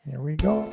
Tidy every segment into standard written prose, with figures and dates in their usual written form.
Here we go.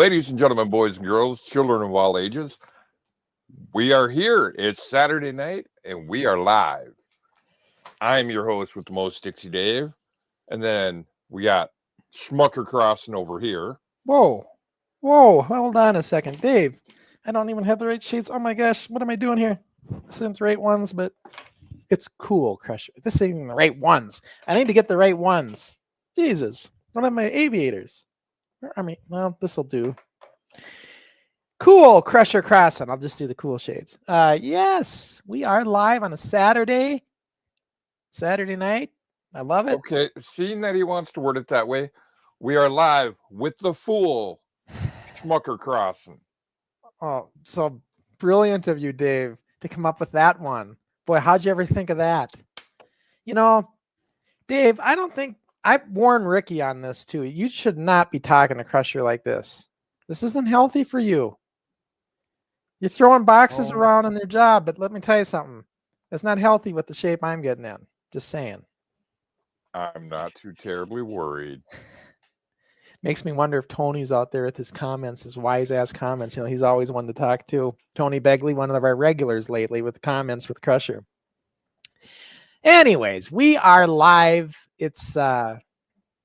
Ladies and gentlemen, boys and girls, children of all ages, we are here. It's Saturday night, and we are live. I'm your host with the most, Dixie Dave, and then we got Crusher Crossen over here. Whoa. Whoa, hold on a second. Dave, I don't even have the right shades. Oh my gosh, what am I doing here? This isn't the right ones, but it's cool, Crusher. This ain't even the right ones. I need to get the right ones. Jesus. What are my aviators? I mean, well, this'll do. Cool, Crusher Crossen. I'll just do the cool shades. Yes, we are live on a Saturday night. I love it. Okay, seeing that he wants to word it that way, we are live with the fool, Schmucker Crossen. Oh, so brilliant of you, Dave, to come up with that one. Boy, how'd you ever think of that? You know, Dave, I don't think I warned Ricky on this too. You should not be talking to Crusher like this. This isn't healthy for you. You're throwing boxes around in their job, but let me tell you something. It's not healthy with the shape I'm getting in. Just saying. I'm not too terribly worried. Makes me wonder if Tony's out there with his comments, his wise ass comments. You know, he's always one to talk to. Tony Begley, one of our regulars lately with comments with Crusher. Anyways, we are live. It's a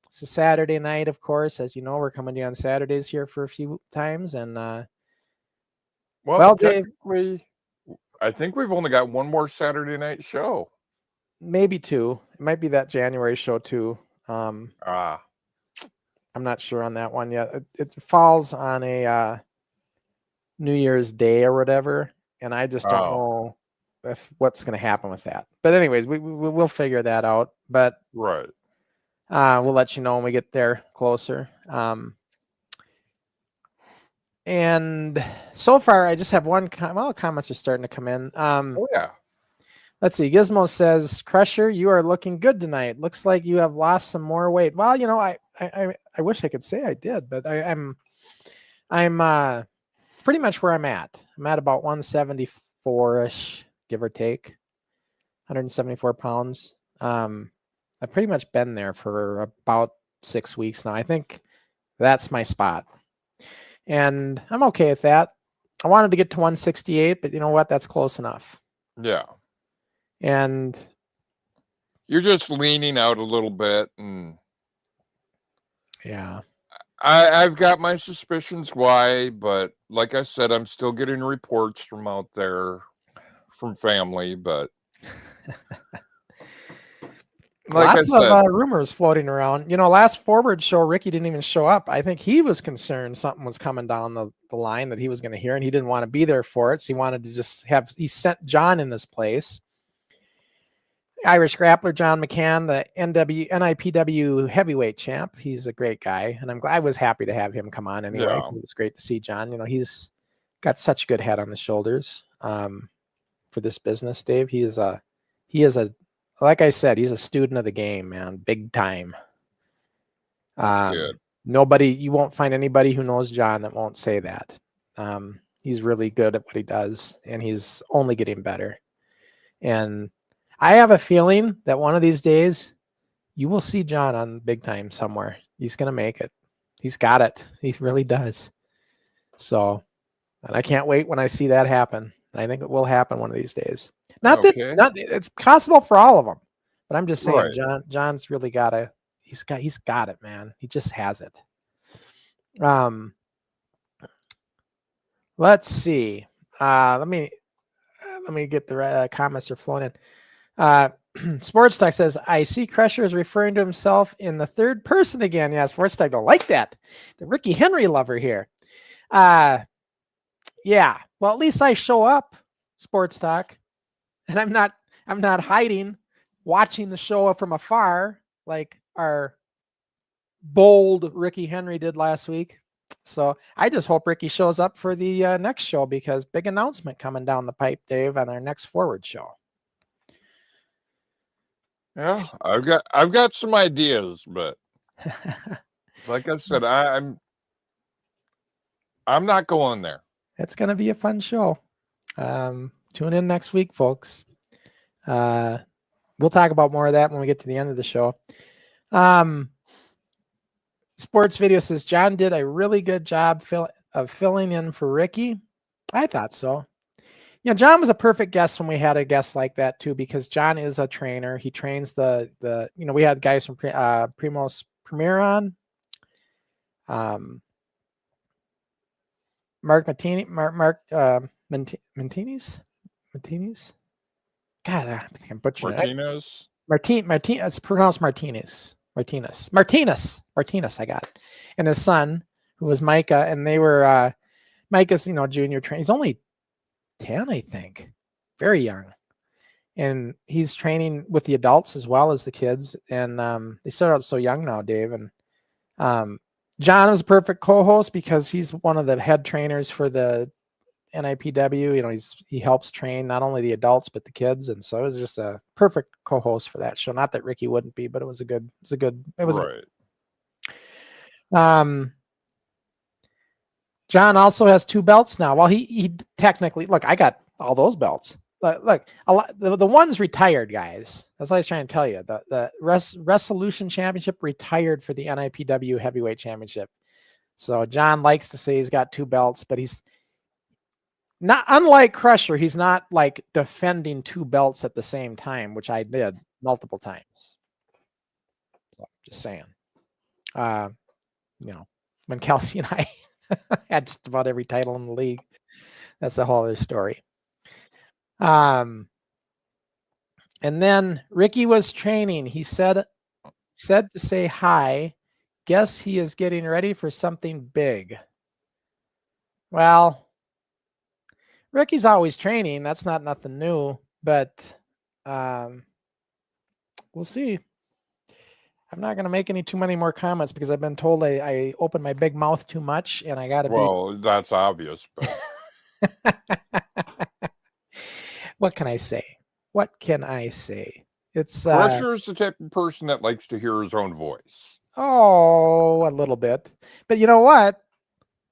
Saturday night, of course. As you know, we're coming to you on Saturdays here for a few times. And well, Dave, technically, I think we've only got one more Saturday night show. Maybe two. It might be that January show too. I'm not sure on that one yet. It falls on a New Year's Day or whatever, and I just don't know if what's going to happen with that. But anyways, we'll figure that out. But right, we'll let you know when we get there closer. And so far, I just have one. Comments are starting to come in. oh yeah. Let's see. Gizmo says, Crusher, you are looking good tonight. Looks like you have lost some more weight. Well, you know, I wish I could say I did, but I'm pretty much where I'm at. I'm at about 174-ish, give or take, 174 pounds. I've pretty much been there for about 6 weeks now. I think that's my spot. And I'm okay with that. I wanted to get to 168, but you know what? That's close enough. Yeah. And you're just leaning out a little bit, and yeah, I've got my suspicions why, but like I said, I'm still getting reports from out there from family, but like lots of rumors floating around. You know, last forward show, Ricky didn't even show up. I think he was concerned something was coming down the line that he was going to hear, and he didn't want to be there for it. So he wanted to just he sent John in this place. Irish grappler John McCann, the NIPW heavyweight champ. He's a great guy, and I was happy to have him come on anyway. Yeah. It was great to see John. You know, he's got such a good head on his shoulders for this business, Dave. He is a like I said, he's a student of the game, man, big time. Good. You won't find anybody who knows John that won't say that. He's really good at what he does, and he's only getting better. And I have a feeling that one of these days you will see John on big time somewhere. He's going to make it. He's got it. He really does. So, and I can't wait when I see that happen. I think it will happen one of these days. Not it's possible for all of them, but I'm just saying, right. John's really he's got it, man. He just has it. Let's see. Let me get the comments are flowing in. Sports Talk says, I see Crusher is referring to himself in the third person again. Yeah, Sports Talk don't like that. The Ricky Henry lover here. Yeah. Well, at least I show up, Sports Talk, and I'm not hiding, watching the show from afar like our bold Ricky Henry did last week. So I just hope Ricky shows up for the next show, because big announcement coming down the pipe, Dave, on our next forward show. Yeah, I've got some ideas, but like I said, I'm not going there. It's going to be a fun show. Tune in next week, folks. We'll talk about more of that when we get to the end of the show. Sports Video says, John did a really good job of filling in for Ricky. I thought so. You know, John was a perfect guest when we had a guest like that too, because John is a trainer. He trains we had guys from Primo's Premier on. Mark Martini, Martinez. God, I think I'm butchering Martinez. it. It's pronounced Martinez. Martinez. I got it. And his son, who was Micah, and they were Micah's, junior train. He's only 10, I think. Very young. And he's training with the adults as well as the kids. And they start out so young now, Dave. And John is a perfect co-host because he's one of the head trainers for the NIPW. He helps train not only the adults but the kids, and so it was just a perfect co-host for that show. Not that Ricky wouldn't be, but it was right. John also has 2 belts now. Well, he technically, look, I got all those belts. Look, the one's retired, guys. That's what I was trying to tell you. The Resolution Championship retired for the NIPW Heavyweight Championship. So John likes to say he's got 2 belts, but he's not, unlike Crusher, he's not like defending 2 belts at the same time, which I did multiple times. So just saying. When Kelsey and I had just about every title in the league. That's a whole other story. And then Ricky was training. He said to say hi. Guess he is getting ready for something big. Well, Ricky's always training. That's not nothing new, but we'll see. I'm not going to make too many more comments because I've been told I open my big mouth too much and I got to be. Well, that's obvious. But... What can I say? It's Crusher is the type of person that likes to hear his own voice. Oh, a little bit. But you know what?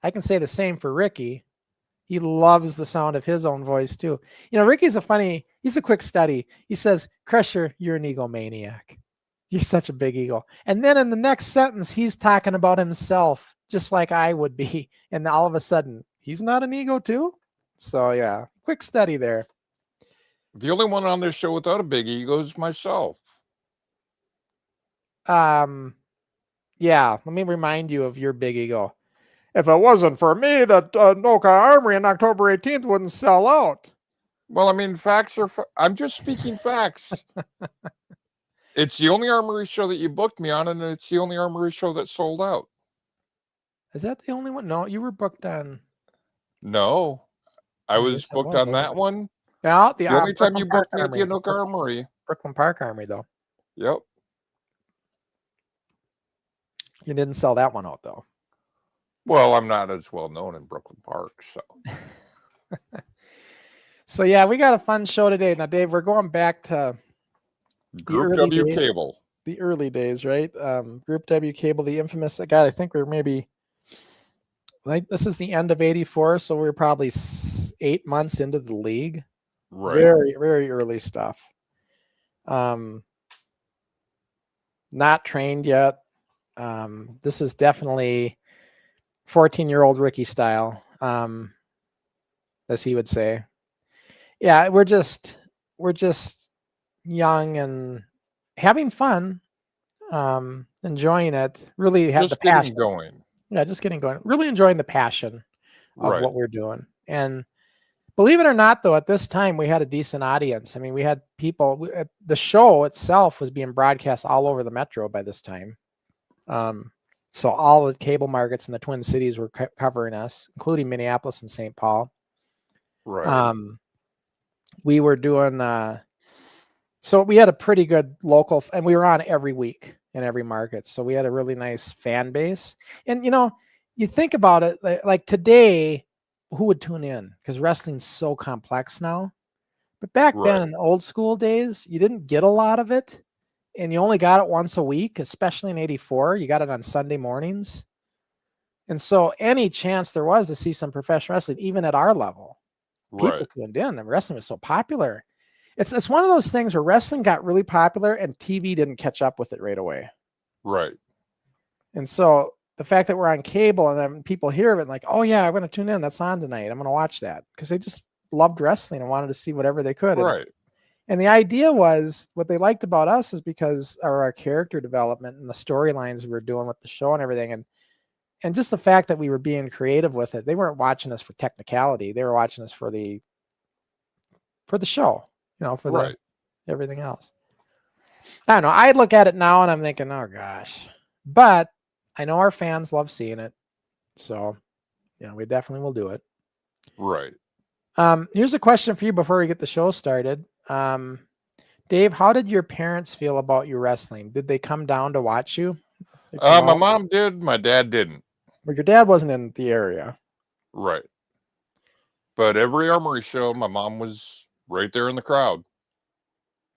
I can say the same for Ricky. He loves the sound of his own voice too. Ricky's he's a quick study. He says, Crusher, you're an egomaniac. You're such a big ego. And then in the next sentence, he's talking about himself, just like I would be. And all of a sudden, he's not an ego too? So yeah, quick study there. The only one on this show without a big ego is myself. Yeah, let me remind you of your big ego. If it wasn't for me, that Anoka Armory on October 18th wouldn't sell out. Well, I mean, facts are... I'm just speaking facts. It's the only armory show that you booked me on, and it's the only armory show that sold out. Is that the only one? No, you were booked on... No. I was booked on that one. Yeah, the only time you booked me at the Anoka Armory. Brooklyn Park Armory, though. Yep. You didn't sell that one out, though. Well, I'm not as well known in Brooklyn Park, so. So, yeah, we got a fun show today. Now, Dave, we're going back to Group W Cable. The early days, right? Group W Cable, the infamous. God, I think we're maybe... this is the end of 84, so we're probably 8 months into the league. Right. Very, very early stuff. Not trained yet. This is definitely 14-year-old Ricky style, as he would say. Yeah, we're just young and having fun, enjoying it. Really have the passion going. Yeah, just getting going. Really enjoying the passion of what we're doing. And believe it or not, though, at this time, we had a decent audience. I mean, we had people. The show itself was being broadcast all over the metro by this time. So all the cable markets in the Twin Cities were covering us, including Minneapolis and St. Paul. Right. We were doing... so we had a pretty good local... And we were on every week in every market. So we had a really nice fan base. And, you think about it, like today, who would tune in? Because wrestling's so complex now. But back then in the old school days, you didn't get a lot of it. And you only got it once a week, especially in 84. You got it on Sunday mornings. And so any chance there was to see some professional wrestling, even at our level, people tuned in. And wrestling was so popular. It's one of those things where wrestling got really popular and TV didn't catch up with it right away. Right. And so the fact that we're on cable and then people hear of it like, oh yeah, I'm going to tune in. That's on tonight. I'm going to watch that, because they just loved wrestling and wanted to see whatever they could. Right. And the idea was, what they liked about us is because of our character development and the storylines we were doing with the show and everything. and just the fact that we were being creative with it, they weren't watching us for technicality. They were watching us for the show, for Right. everything else. I don't know. I look at it now and I'm thinking, oh gosh, but I know our fans love seeing it. So, we definitely will do it. Right. Here's a question for you before we get the show started. Dave, how did your parents feel about you wrestling? Did they come down to watch you? My mom did. My dad didn't. Well, your dad wasn't in the area. Right. But every armory show, my mom was right there in the crowd.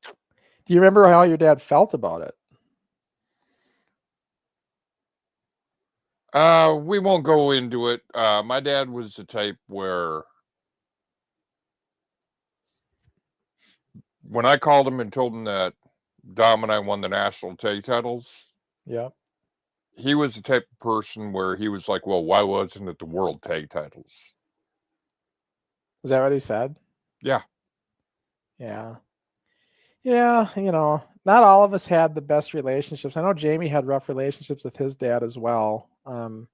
Do you remember how your dad felt about it? We won't go into it. My dad was the type where when I called him and told him that Dom and I won the national tag titles, yeah, he was the type of person where he was like, well, why wasn't it the world tag titles? Is that what he said? Yeah. Yeah. Yeah, not all of us had the best relationships. I know Jamie had rough relationships with his dad as well. And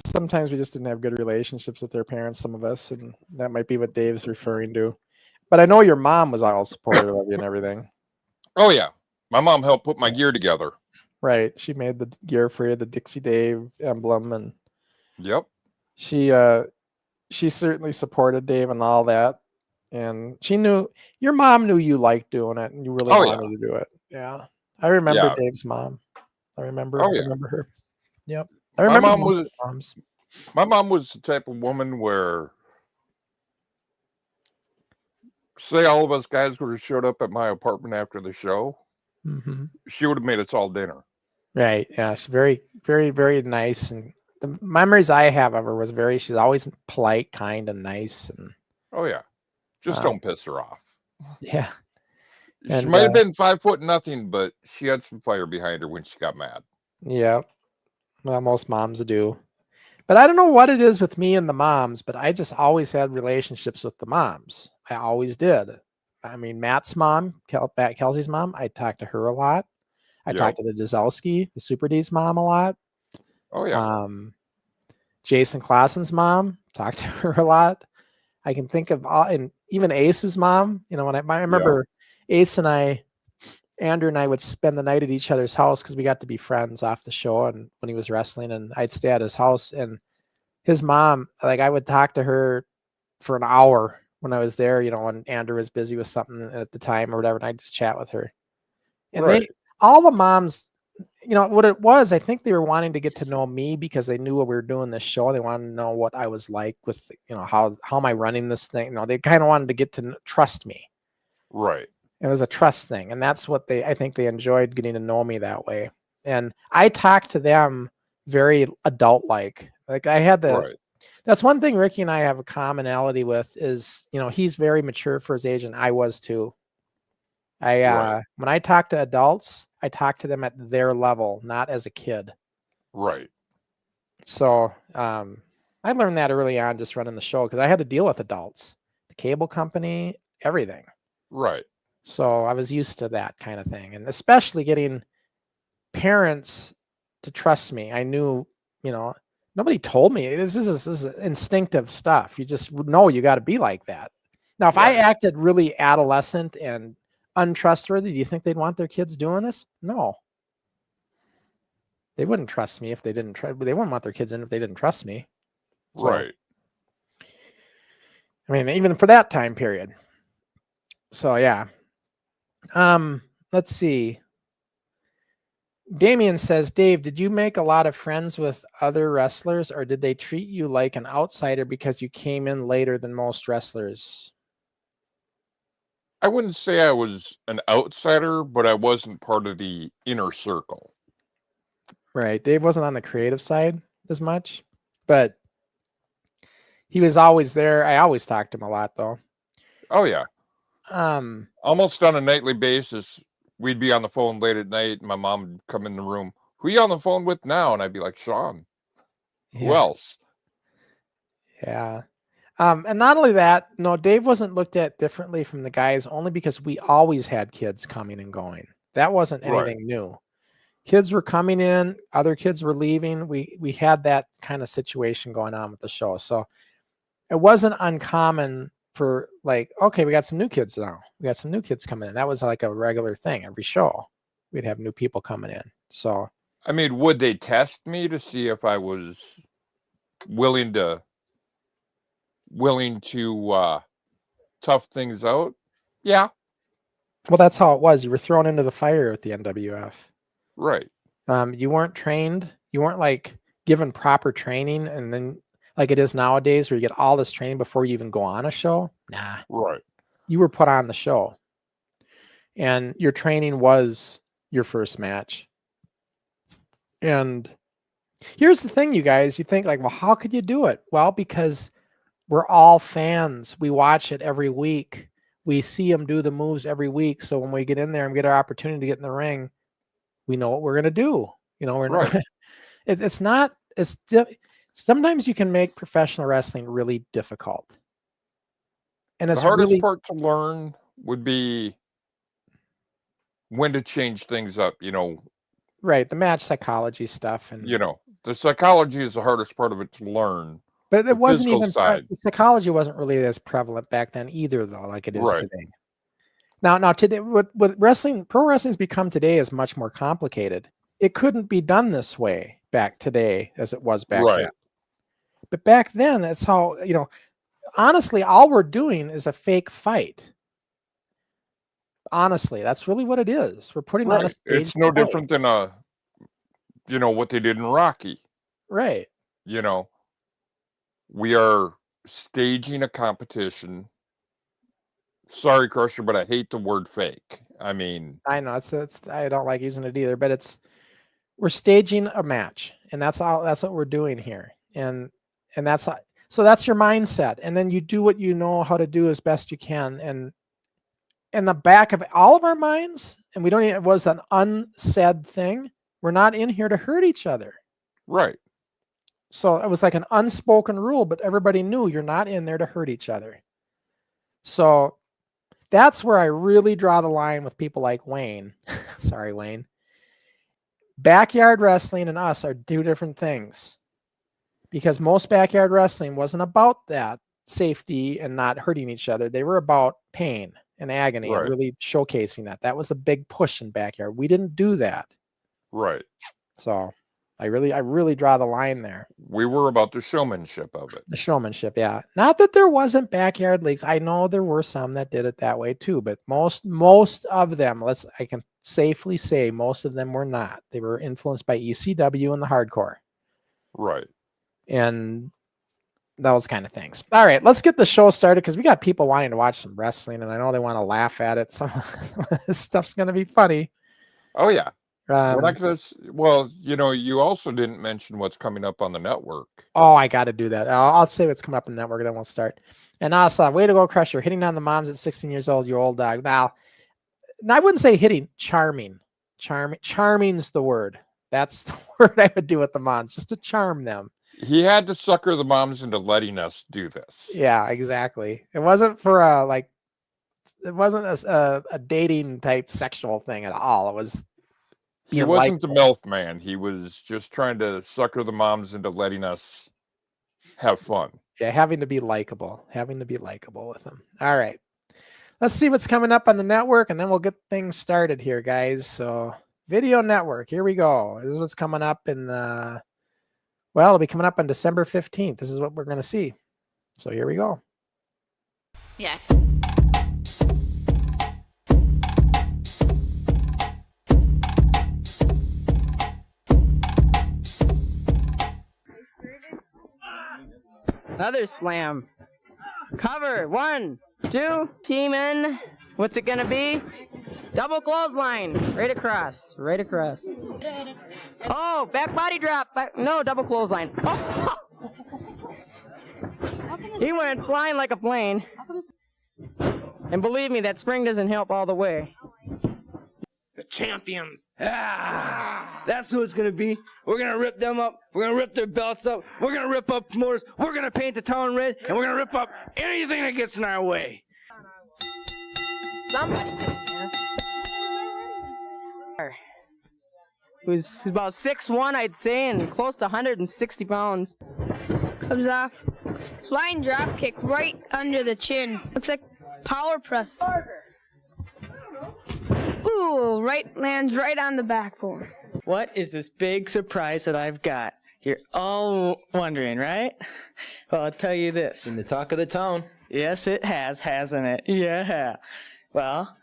sometimes we just didn't have good relationships with their parents, some of us, and that might be what Dave's referring to. But I know your mom was all supportive of you and everything. Oh, yeah. My mom helped put my gear together. Right. She made the gear for you, the Dixie Dave emblem. And yep. She certainly supported Dave and all that. And your mom knew you liked doing it and you really wanted to do it. Yeah. I remember Dave's mom. I remember her. Yep. I remember my mom was the type of woman where, say all of us guys would have showed up at my apartment after the show, she would have made us all dinner. Right. Yeah. She's very, very, very nice. And the memories I have of her was she's always polite, kind, and nice. And oh, yeah. Just don't piss her off. Yeah. She might have been 5'0", but she had some fire behind her when she got mad. Yeah. Well, most moms do. But I don't know what it is with me and the moms, but I just always had relationships with the moms. I always did. I mean, Matt's mom, Kelsey's mom, I talked to her a lot. I talked to the Dazowski, the Super D's mom, a lot. Oh, yeah. Jason Klassen's mom, talked to her a lot. I can think of and even Ace's mom. When I remember Ace and Andrew and I would spend the night at each other's house because we got to be friends off the show and when he was wrestling, and I'd stay at his house, and his mom, like I would talk to her for an hour when I was there, when Andrew was busy with something at the time or whatever, and I'd just chat with her. And all the moms, what it was, I think they were wanting to get to know me because they knew what we were doing this show. They wanted to know what I was like with, how am I running this thing? They kind of wanted to get to trust me. Right. It was a trust thing. And that's what I think they enjoyed, getting to know me that way. And I talked to them very adult-like. Like I had that's one thing Ricky and I have a commonality with is, he's very mature for his age and I was too. When I talk to adults, I talk to them at their level, not as a kid. Right. So I learned that early on just running the show because I had to deal with adults, the cable company, everything. Right. So I was used to that kind of thing. And especially getting parents to trust me. I knew, nobody told me. This is instinctive stuff. You just know you got to be like that. Now, if I acted really adolescent and untrustworthy, do you think they'd want their kids doing this? No. They wouldn't trust me if they didn't try. They wouldn't want their kids in if they didn't trust me. So, right. I mean, even for that time period. So yeah. Let's see. Damien says, Dave, did you make a lot of friends with other wrestlers, or did they treat you like an outsider because you came in later than most wrestlers? I wouldn't say I was an outsider, but I wasn't part of the inner circle. Right. Dave wasn't on the creative side as much, but he was always there. I always talked to him a lot, though. Oh, yeah. Almost on a nightly basis, we'd be on the phone late at night, and my mom would come in the room. Who are you on the phone with now? And I'd be like, Sean. Who else? Yeah. And not only that, no, Dave wasn't looked at differently from the guys only because we always had kids coming and going. That wasn't anything new. Kids were coming in, other kids were leaving. We had that kind of situation going on with the show. So it wasn't uncommon for like, okay, we got some new kids now. We got some new kids coming in. That was like a regular thing every show. We'd have new people coming in. So I mean, would they test me to see if I was willing to tough things out? Yeah. Well, that's how it was. You were thrown into the fire at the NWF. Right. You weren't trained. You weren't like given proper training, and then like it is nowadays where you get all this training before you even go on a show. Nah. Right. You were put on the show. And your training was your first match. And here's the thing, you guys. You think like, well, how could you do it? Well, because we're all fans. We watch it every week. We see them do the moves every week. So when we get in there and get our opportunity to get in the ring, we know what we're going to do. You know, we're right. not, it's not, sometimes you can make professional wrestling really difficult. And it's the hardest really, part to learn would be when to change things up, you know. Right. The match psychology stuff. And, you know, the psychology is the hardest part of it to learn. But it wasn't even, side. The psychology wasn't really as prevalent back then either, though, like it is right. today. Now today, what wrestling, pro wrestling's become today is much more complicated. It couldn't be done this way back today as it was back then. But back then, it's how, you know, honestly, all we're doing is a fake fight. Honestly, that's really what it is. We're putting on a stage. It's no different than you know, what they did in Rocky. Right. You know, we are staging a competition. Sorry, Crusher, but I hate the word fake. I mean, I know it's I don't like using it either, but we're staging a match, and that's what we're doing here. And that's how, so that's your mindset. And then you do what you know how to do as best you can. And in the back of all of our minds, and we don't even, it was an unsaid thing. We're not in here to hurt each other. Right. So it was like an unspoken rule, but everybody knew you're not in there to hurt each other. So that's where I really draw the line with people like Wayne. Sorry, Wayne. Backyard wrestling and us are two different things, because most backyard wrestling wasn't about that safety and not hurting each other. They were about pain and agony and really showcasing that. That was a big push in backyard. We didn't do that. Right. So I really draw the line there. We were about the showmanship of it. The showmanship, yeah. Not that there wasn't backyard leagues. I know there were some that did it that way too, but most of them, I can safely say most of them were not. They were influenced by ECW and the hardcore. Right. And those kind of things. All right, let's get the show started because we got people wanting to watch some wrestling, and I know they want to laugh at it. Some of this stuff's going to be funny. Oh, yeah. We're not gonna, well, you know, you also didn't mention what's coming up on the network. Oh, I got to do that. I'll say what's coming up on the network, then we'll start. And also, way to go, Crusher. Hitting on the moms at 16 years old, you old dog. Now, I wouldn't say hitting, charming. Charming's the word. That's the word I would do with the moms, just to charm them. He had to sucker the moms into letting us do this. Yeah, exactly. It wasn't for it wasn't a dating type sexual thing at all. It was. He wasn't the MILF man. He was just trying to sucker the moms into letting us have fun. Yeah, having to be likable with them. All right. Let's see what's coming up on the network, and then we'll get things started here, guys. So, Video Network, here we go. This is what's coming up in well, it'll be coming up on December 15th. This is what we're going to see. So, here we go. Yeah. Another slam. Cover. 1, 2. Team in. What's it gonna be? Double clothesline. Right across. Right across. Oh, back body drop. No, double clothesline. Oh. He went flying like a plane. And believe me, that spring doesn't help all the way. The champions. That's who it's going to be. We're going to rip them up. We're going to rip their belts up. We're going to rip up promoters. We're going to paint the town red. And we're going to rip up anything that gets in our way. Somebody. who's about 6'1", I'd say, and close to 160 pounds. Comes off. Flying drop kick right under the chin. Looks like power press. Ooh, lands right on the backbone. What is this big surprise that I've got? You're all wondering, right? Well, I'll tell you this. In the talk of the town. Yes, it has, hasn't it? Yeah. Well,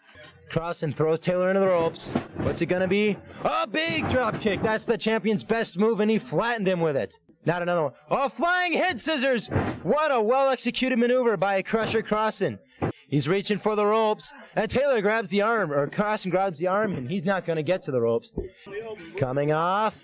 Crossen throws Taylor into the ropes. What's it gonna be? A big drop kick. That's the champion's best move, and he flattened him with it. Not another one. Oh, flying head scissors! What a well-executed maneuver by Crusher Crossen. He's reaching for the ropes, and Taylor grabs the arm, or Crossen grabs the arm, and he's not gonna get to the ropes. Coming off.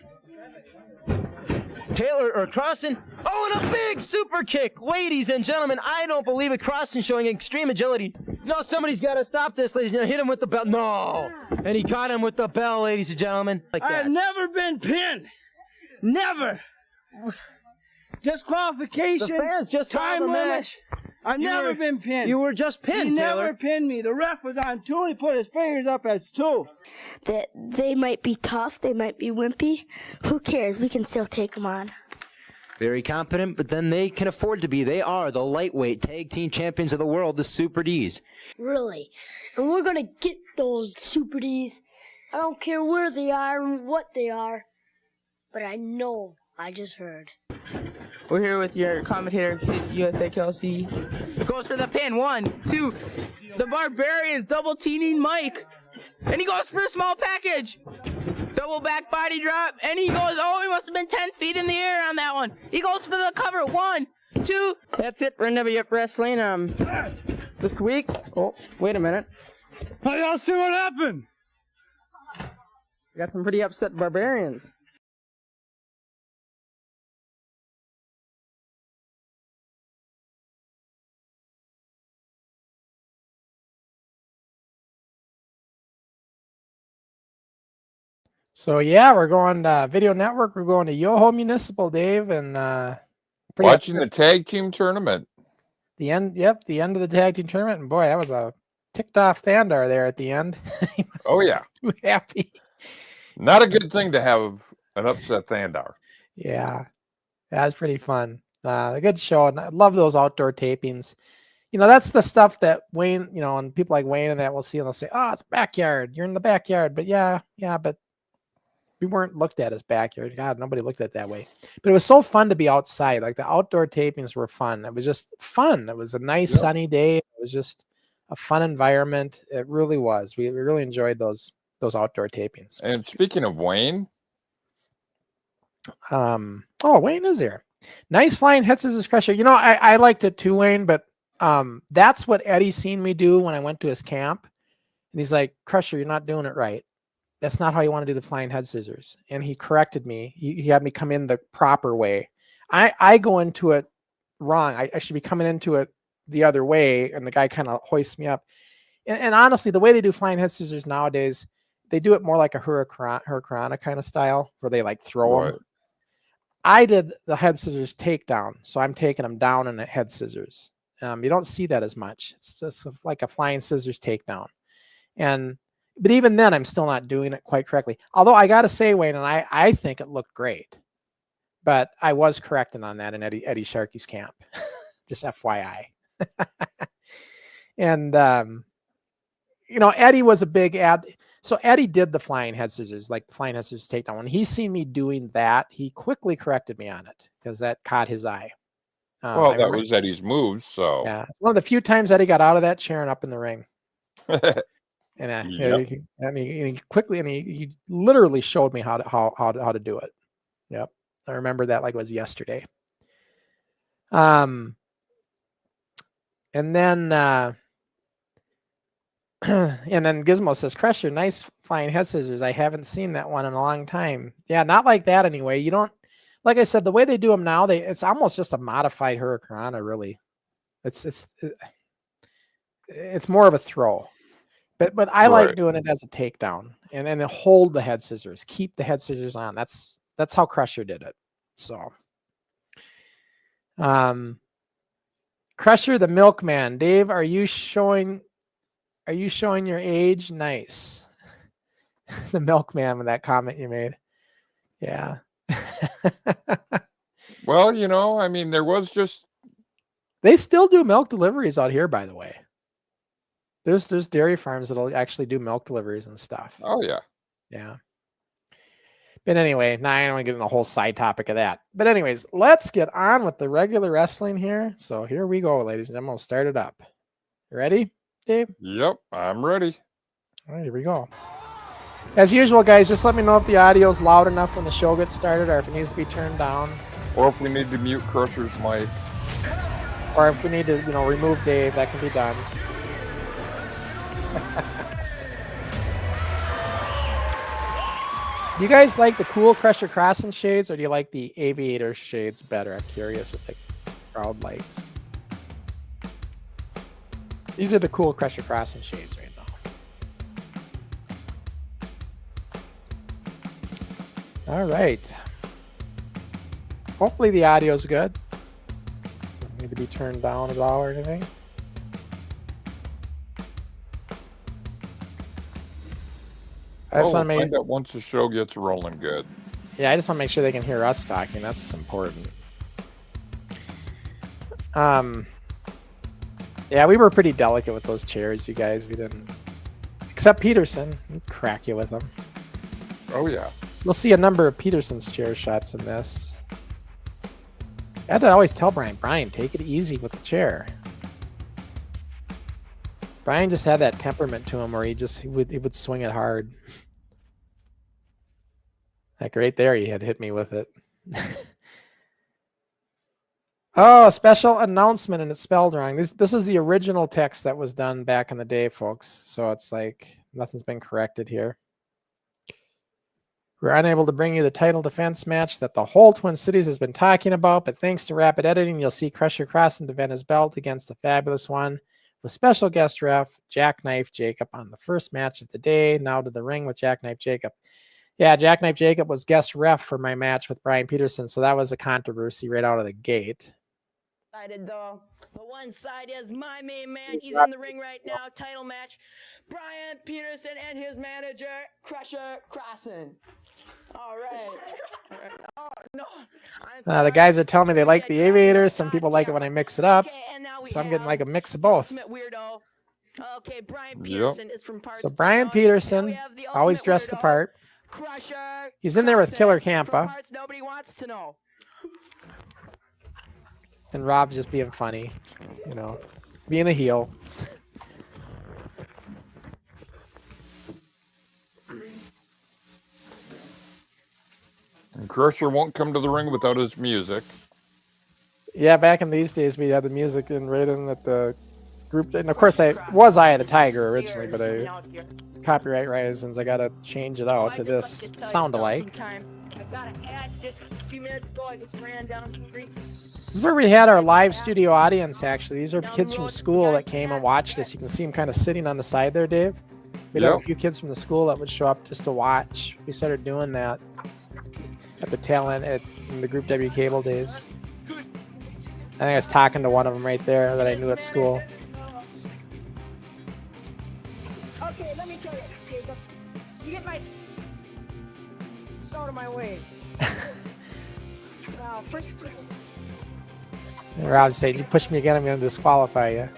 Taylor or Crossen. Oh, and a big super kick. Ladies and gentlemen, I don't believe it. Crossen showing extreme agility. No, somebody's got to stop this, ladies and gentlemen. Hit him with the bell. No. And he caught him with the bell, ladies and gentlemen. Like that. I've never been pinned. Never. Disqualification. The fans just saw the match. I've never been pinned. You were just pinned, He Taylor. never pinned me. The ref was on two. He put his fingers up as two. That they might be tough, they might be wimpy. Who cares? We can still take them on. Very competent, but then they can afford to be. They are the lightweight tag team champions of the world, the Super Ds. Really. And we're going to get those Super Ds. I don't care where they are and what they are. But I know I just heard. We're here with your commentator, USA Kelsey. It goes for the pin. 1, 2. The Barbarians double teaming Mike. And he goes for a small package. Double back body drop. And he goes, oh, he must have been 10 feet in the air on that one. He goes for the cover. 1, 2. That's it for NWF Wrestling this week. Oh, wait a minute. Hey, y'all see what happened? We got some pretty upset Barbarians. So yeah, we're going to Video Network. We're going to Yoho Municipal, Dave, and watching the tag team tournament. The end. Yep, the end of the tag team tournament. And boy, that was a ticked off Thandar there at the end. Oh yeah, too happy. Not a good thing to have an upset Thandar. Yeah, that was pretty fun. A good show, and I love those outdoor tapings. You know, that's the stuff that Wayne, you know, and people like Wayne and that will see, and they'll say, "Oh, it's backyard. You're in the backyard." But yeah, but we weren't looked at as backyard. God, nobody looked at it that way. But it was so fun to be outside. Like the outdoor tapings were fun. It was just fun. It was a nice sunny day. It was just a fun environment. It really was. We really enjoyed those outdoor tapings. And speaking of Wayne, oh, Wayne is here. Nice flying head scissors Crusher. You know, I liked it too, Wayne, but that's what Eddie seen me do when I went to his camp. And he's like, Crusher, you're not doing it right. That's not how you want to do the flying head scissors. And he corrected me. He had me come in the proper way. I go into it wrong. I should be coming into it the other way. And the guy kind of hoists me up. And honestly, the way they do flying head scissors nowadays, they do it more like a hurricanrana kind of style where they like throw them. I did the head scissors takedown. So I'm taking them down in the head scissors. You don't see that as much. It's just like a flying scissors takedown. But even then, I'm still not doing it quite correctly. Although I got to say, Wayne, and I think it looked great. But I was correcting on that in Eddie Sharkey's camp. Just FYI. And, you know, Eddie was a big ad. So Eddie did the flying head scissors, like the flying head scissors takedown. When he seen me doing that, he quickly corrected me on it because that caught his eye. Well, that was Eddie's moves. So yeah, it's one of the few times Eddie got out of that chair and up in the ring. And he quickly, and he literally showed me how to do it. Yep, I remember that like it was yesterday. And then Gizmo says, Crusher, nice flying head scissors. I haven't seen that one in a long time. Yeah, not like that anyway. You don't, like I said, the way they do them now, it's almost just a modified hurricanrana, really. It's more of a throw. But I like doing it as a takedown and hold the head scissors, keep the head scissors on. That's how Crusher did it. So, Crusher the Milkman, Dave, are you showing your age? Nice. The Milkman with that comment you made. Yeah. Well, you know, I mean, there was just... They still do milk deliveries out here, by the way. There's dairy farms that'll actually do milk deliveries and stuff. Oh, yeah. Yeah. But anyway, now I don't want to get in the whole side topic of that. But anyways, let's get on with the regular wrestling here. So here we go, ladies and gentlemen. We'll start it up. You ready, Dave? Yep, I'm ready. All right, here we go. As usual, guys, just let me know if the audio is loud enough when the show gets started or if it needs to be turned down. Or if we need to mute Crusher's mic. Or if we need to, remove Dave, that can be done. Do you guys like the cool Crusher Crossen shades, or do you like the Aviator shades better? I'm curious with the crowd lights. These are the cool Crusher Crossen shades right now. All right. Hopefully the audio's good. Doesn't need to be turned down at all or anything. I just want to find out once the show gets rolling good. Yeah, I just want to make sure they can hear us talking. That's what's important. Yeah, we were pretty delicate with those chairs, you guys. We didn't, except Peterson. We'd crack you with them. Oh yeah. We'll see a number of Peterson's chair shots in this. I had to always tell Brian, take it easy with the chair. Brian just had that temperament to him where he would swing it hard. Like right there, he had hit me with it. Oh, a special announcement, and it's spelled wrong. This is the original text that was done back in the day, folks. So it's like nothing's been corrected here. We're unable to bring you the title defense match that the whole Twin Cities has been talking about, but thanks to rapid editing, you'll see Crusher Crossen defend his belt against the Fabulous One with special guest ref Jackknife Jacob on the first match of the day. Now to the ring with Jackknife Jacob. Yeah, Jackknife Jacob was guest ref for my match with Brian Peterson, so that was a controversy right out of the gate. The one side is my main man. He's in the ring right now. Title match. Brian Peterson and his manager, Crusher Crossen. All right. Oh, no. The guys are telling me they like the Aviators. Some people like it when I mix it up. So I'm getting like a mix of both. Weirdo. Okay, Brian Peterson is from Parts. So Brian Peterson, always dressed the part. Crusher. He's in there with Killer Kampa. Nobody wants to know. And Rob's just being funny, being a heel. And Crusher won't come to the ring without his music. Yeah, back in these days, we had the music right in at the group. And of course, I was Eye of the Tiger originally, but copyright reasons, I got to change it out to this sound alike. I've got to add just a few minutes ago, I just ran down the street. This is where we had our live studio audience, actually. These are kids from school that came and watched us. You can see them kind of sitting on the side there, Dave. We'd have a few kids from the school that would show up just to watch. We started doing that at the tail end in the Group W cable days. I think I was talking to one of them right there that I knew at school. Okay, let me tell you, Jacob. You get my... out of my way. Now, first... And Rob's saying, you push me again, I'm going to disqualify you.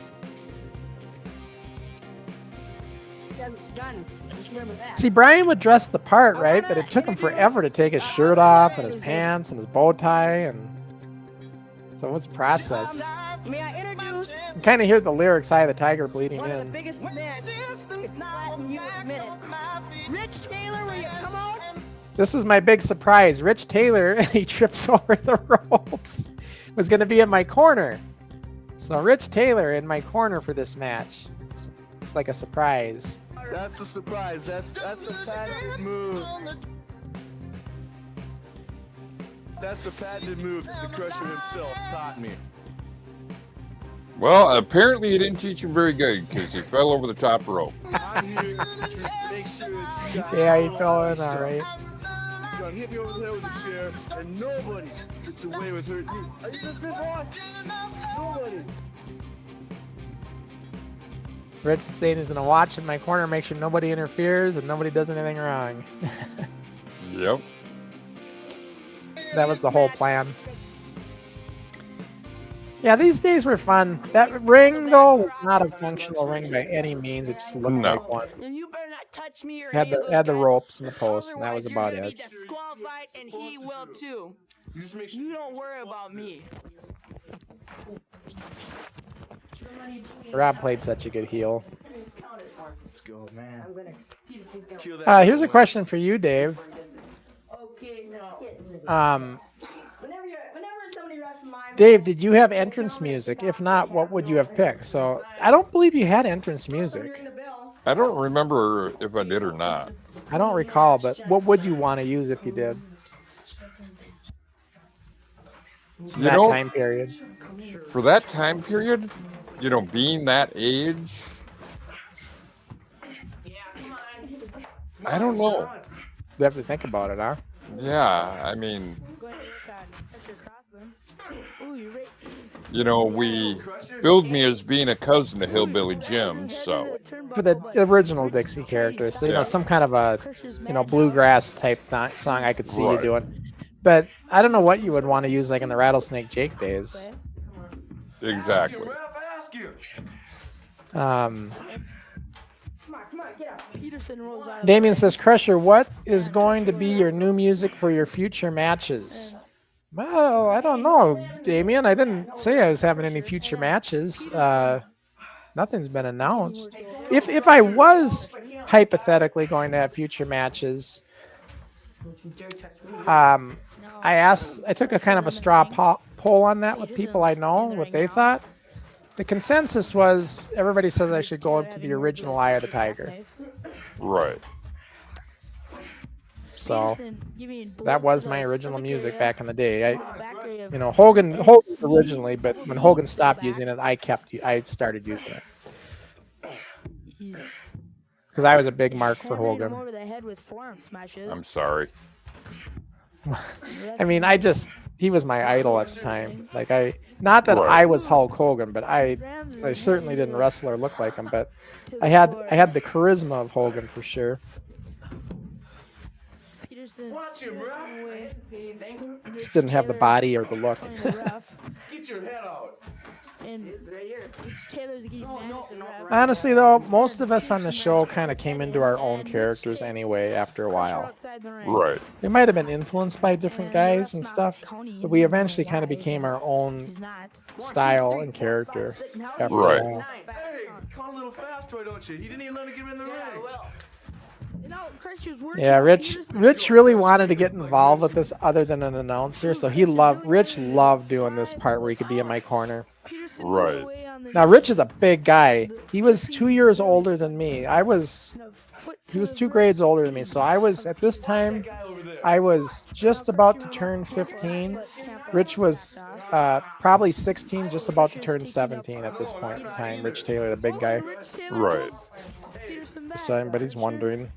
See, Brian would dress the part, right? But it took him forever to take his shirt off and his pants and his bow tie. And so it was a process. May I introduce... You kind of hear the lyrics, Eye of the Tiger, bleeding one of in. the biggest men. It's not you admit it. Rich Taylor, will you come out? This is my big surprise. Rich Taylor, and he trips over the ropes, was going to be in my corner. So Rich Taylor in my corner for this match. It's like a surprise. That's a surprise. That's a patented move. That's a patented move that the Crusher himself taught me. Well, apparently he didn't teach him very good because he fell over the top rope. I'm here to make sure that you guys Yeah, he fell in all right. You're gonna hit me over the head with a chair, and nobody gets away with hurting you. Are you listening, boy? Nobody. Rich is saying he's going to watch in my corner, make sure nobody interferes and nobody does anything wrong. Yep. That was the whole plan. Yeah, these days were fun. That ring, though, was not a functional ring by any means. It just looked like one. And you better not touch me or Had any of the those guys. ropes and the posts, and that was Otherwise, about you're gonna it. be disqualified, and he will too. You don't worry about me. Rob played such a good heel. Let's go, man. Here's a question for you, Dave. Dave, did you have entrance music? If not, what would you have picked? So I don't believe you had entrance music. I don't remember if I did or not. I don't recall, but what would you want to use if you did? You That know, time period. For that time period, you know, being that age, I don't know. You have to think about it, huh? Yeah, I mean, you know, we billed me as being a cousin to Hillbilly Jim, so. For the original Dixie character, so you know, some kind of a, you know, bluegrass type song I could see you doing. But I don't know what you would want to use like in the Rattlesnake Jake days. Exactly. Damien says, Crusher, what is going to be your new music for your future matches? Well, I don't know, Damien. I didn't say I was having any future matches. Nothing's been announced. If I was hypothetically going to have future matches, I took a kind of a straw poll on that with people I know, what they thought. The consensus was everybody says I should go to the original Eye of the Tiger. Right. So that was my original music back in the day. You know, Hogan originally, but when Hogan stopped using it, I started using it. Because I was a big mark for Hogan. I'm sorry. I mean, he was my idol at the time. Like not that I was Hulk Hogan, but I certainly didn't wrestle or look like him, but I had the charisma of Hogan for sure. Watch him, ref. Just didn't have the body or the look. Get your head out. Honestly, though, most of us on the show kind of came into our own characters anyway after a while. Right. We might have been influenced by different guys and stuff, but we eventually kind of became our own style and character after a while. Hey, call a little fast, why don't you? He didn't even let me get in the ring. Yeah, Rich really wanted to get involved with this other than an announcer, so Rich loved doing this part where he could be in my corner. Right. Now, Rich is a big guy. He was 2 years older than me. He was 2 grades older than me, so at this time, I was just about to turn 15. Rich was probably 16, just about to turn 17 at this point in time. Rich Taylor, the big guy. Right. So anybody's wondering.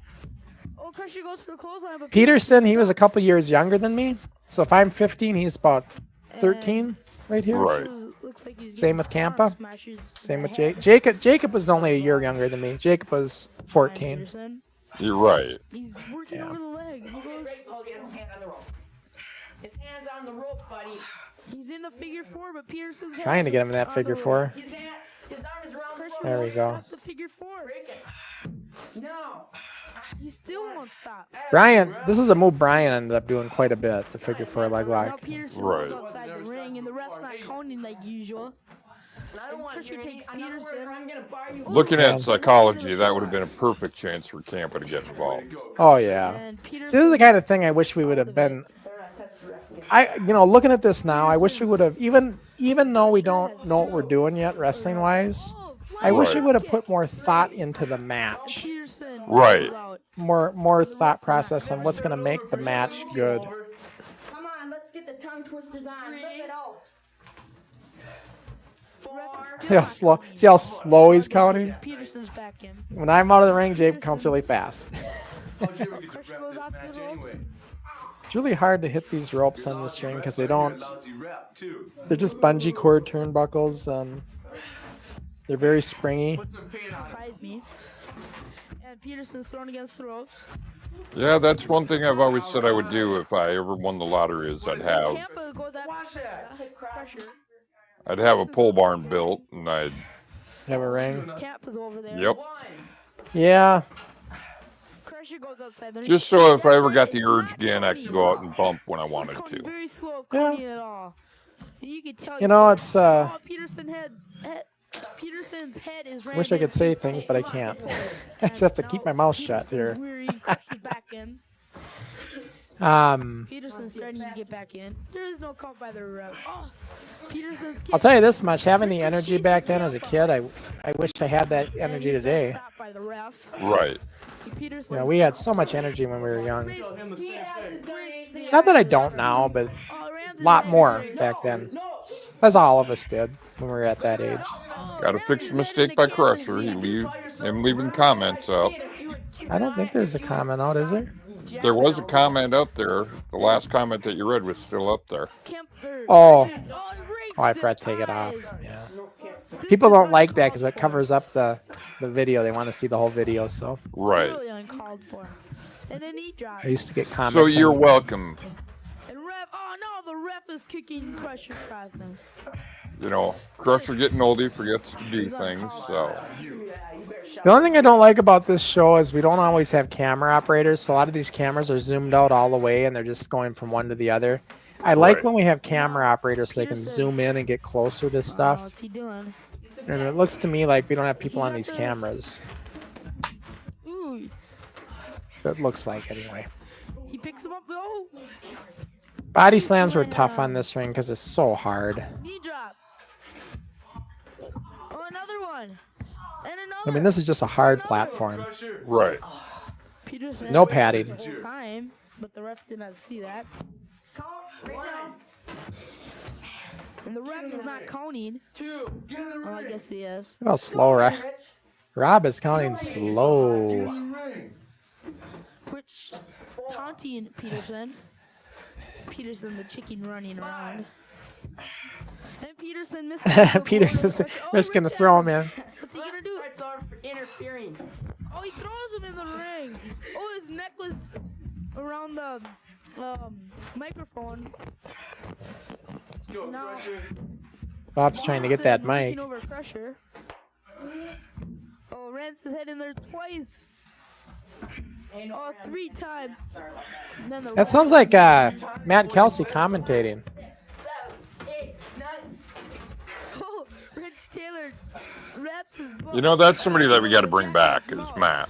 Peterson, he was a couple years younger than me. So if I'm 15, he's about 13 right here. Right. Same with Kampa. Same with Jacob. Jacob was only a year younger than me. Jacob was 14. You're right. He's working over the leg. He goes. His hands on the rope, buddy. He's in the figure 4, but Peterson's trying to get him in that figure 4. His arm is around there we go. the figure 4. No. He still won't stop. Brian, this is a move Brian ended up doing quite a bit, the figure 4 leg lock. Right. Outside the ring, and the ref's not counting like usual. Looking at psychology, that would have been a perfect chance for Kampa to get involved. Oh, yeah. See, this is the kind of thing I wish we would have been. Looking at this now, I wish we would have, even though we don't know what we're doing yet, wrestling-wise, I wish we would have put more thought into the match. Right. More thought process on what's going to make the match good. Come on, let's get the tongue twisters on. Rip it out. 4. See how slow he's counting? Peterson's back in. When I'm out of the ring, Jake counts really fast. It's really hard to hit these ropes on this ring because they're just bungee cord turnbuckles. They're very springy. And Peterson's thrown against the ropes. Yeah, that's one thing I've always said I would do if I ever won the lottery is I'd have a pole barn built and I'd have a ring. Kampa's over there. Yep. Yeah. Crusher goes outside. Just so if I ever got the urge again, I could go out and bump when I wanted to. Very slow cleaning at all. You can tell. You know, it's Peterson's head is. Wish I could say things, but I can't. I just have to keep my mouth shut here. Peterson's starting to get back in. There is no count by the ref. Oh, Peterson's I'll tell you this much: having the energy back then as a kid, I wish I had that energy today. Right. You know, we had so much energy when we were young. Not that I don't now, but a lot more back then. As all of us did when we were at that age. Got to fix the mistake by Crusher. Him leaving comments up. I don't think there's a comment out, is there? There was a comment up there. The last comment that you read was still up there. Oh, I forgot to take it off. Yeah. People don't like that because it covers up the video. They want to see the whole video. So. Right. I used to get comments. So you're welcome. Oh no, the ref is kicking Crusher Crossen. You know, Crusher getting old, he forgets to do things, so. The only thing I don't like about this show is we don't always have camera operators, so a lot of these cameras are zoomed out all the way and they're just going from one to the other. I like when we have camera operators so they can zoom in and get closer to stuff. What's he doing? And it looks to me like we don't have people on these cameras. Ooh. It looks like anyway. He picks him up. Oh. Body slams were tough on this ring because it's so hard. Knee drop. Oh, another one. And another. I mean, this is just a hard platform. Right. Peterson no padding. Time, but the ref did not see that. And the ref is not counting. Oh, I guess he is. How slow, Rob is counting slow. Which taunting Peterson. Peterson, the chicken running around. And Peterson missed. Peterson's risking to throw him in. What's he gonna do? Interfering. Oh, he throws him in the ring. Oh, his neck was around the microphone. Let's go, Crusher. Bob's trying to get that mic. Over Crusher. Oh, Rance is heading there twice. Oh, 3 times. That sounds like Matt Kelsey commentating. Oh, Rich Taylor wraps his butt. You know, that's somebody that we got to bring back is Matt.